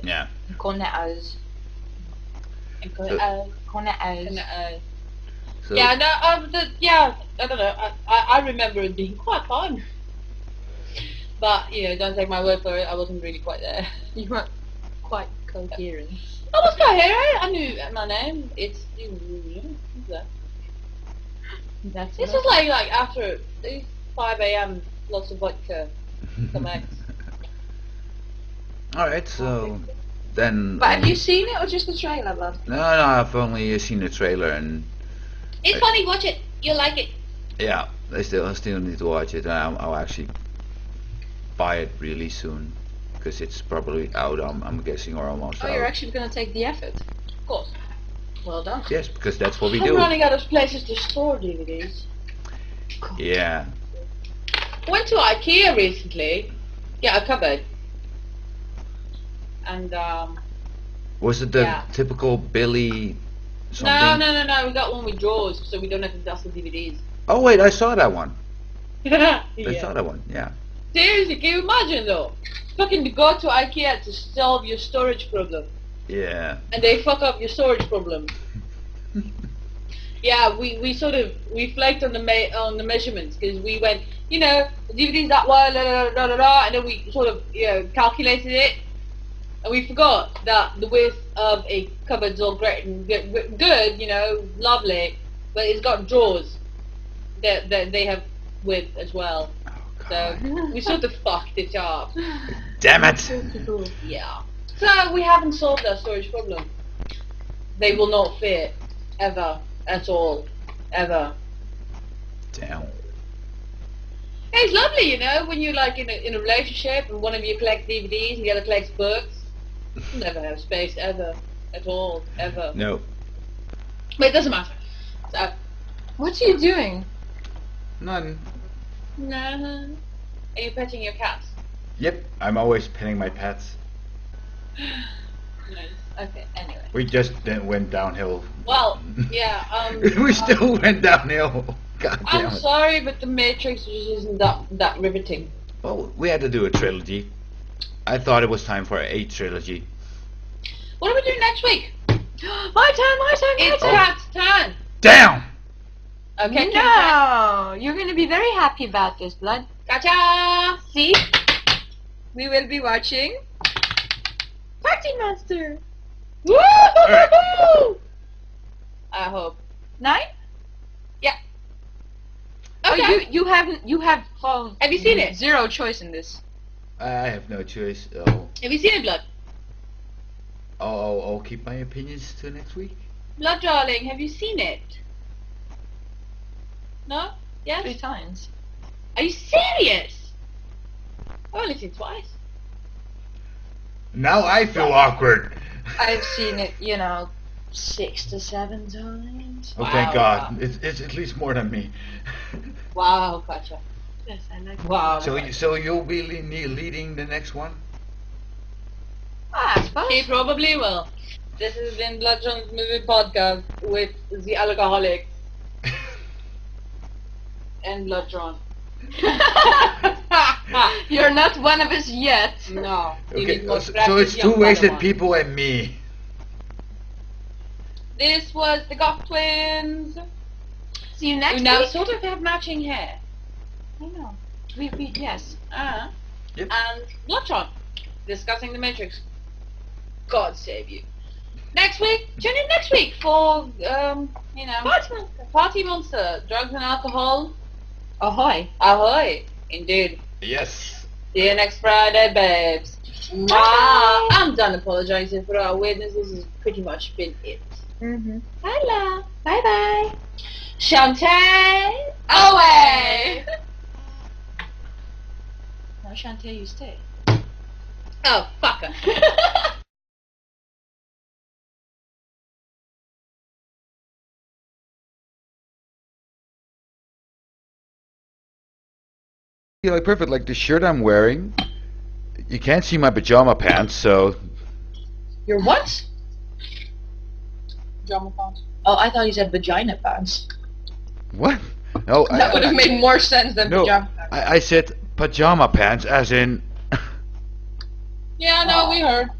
Yeah. Cornetos. And Cornetos. So, yeah, no, I don't know. I remember it being quite fun. But, you know, don't take my word for it, I wasn't really quite there. You weren't quite coherent. I was coherent, I knew my name. It's That's This was like after 5 a.m. lots of vodka, some eggs. Alright, so then... But have you seen it or just the trailer, love? No, I've only seen the trailer and... It's funny, watch it. You'll like it. Yeah, I still need to watch it. I'll actually buy it really soon. Because it's probably out, I'm guessing, or almost out. Oh, you're actually going to take the effort? Of course. Well done. Yes, because that's what we I'm do. running out of places to store DVDs. Yeah. I went to IKEA recently, Yeah, a cupboard. And Was it the Yeah. typical Billy something? no. We got one with drawers, so we don't have to dust the DVDs. Oh wait, I saw that one. Yeah. I saw that one. Yeah. Seriously, can you imagine though? Fucking go to IKEA to solve your storage problem, Yeah. and they fuck up your storage problem. Yeah, we sort of flaked on the measurements because we went, you know, the DVD's that way, and then we sort of calculated it, and we forgot that the width of a cupboard's all great and good, you know, lovely, but it's got drawers that they have width as well. So we sort of fucked it up. Damn it! Yeah. So we haven't solved our storage problem. They will not fit ever at all, ever. Damn. It's lovely, you know, when you're like in a relationship and one of you collects DVDs and the other collects books. You never have space ever, at all, ever. No. But it doesn't matter. So, What are you doing? None. no. Are you petting your cats? Yep. I'm always petting my pets. Nice. Okay. Anyway. We just went downhill. Well, yeah. We still went downhill. God damn I'm it. sorry, but the Matrix just isn't that riveting. Well, we had to do a trilogy. I thought it was time for a trilogy. What are we doing next week? My turn. It's Cat's turn. Damn! Okay. No, you're going to be very happy about this, Blood. Gotcha. See? We will be watching Party Master. Woo! I hope. 9? Yeah. Okay. Okay. Oh, you have Have you seen it? Zero choice in this. I have no choice. Oh, Have you seen it, Blood? I'll keep my opinions till next week. Blood, darling, have you seen it? No? Yes? 3 times. Are you serious? I've only seen it twice. Now I feel awkward. I've seen it, 6 to 7 times. Oh, thank Wow. God. It's at least more than me. Wow, gotcha. Yes, I like Wow. So you'll be leading the next one? I suppose. He probably will. This has been Bloodtron's movie podcast with the alcoholics and Bloodtron. You're not one of us yet. No. You Okay, need more so practice, it's 2 young wasted Padawan. people and me. This was the Goth Twins. See you next Who now week. sort of have matching hair. I know. We yes. Yep. And Bloodtron discussing the Matrix. God save you. Next week, tune in next week for Party Monster, drugs and alcohol. Ahoy. Ahoy. Indeed. Yes. See you next Friday, babes. Mwah. I'm done apologizing for our weirdness. This has pretty much been it. Mm-hmm. Bye, love. Bye bye. Shantae away. No, Shantae, you stay. Oh, fucker. You look perfect. Like the shirt I'm wearing, you can't see my pajama pants, so Your what? Drama pants. Oh, I thought you said vagina pants. what? No, That would have made more sense than no. pajama pants. I said pajama pants, as in. Yeah, no, we heard.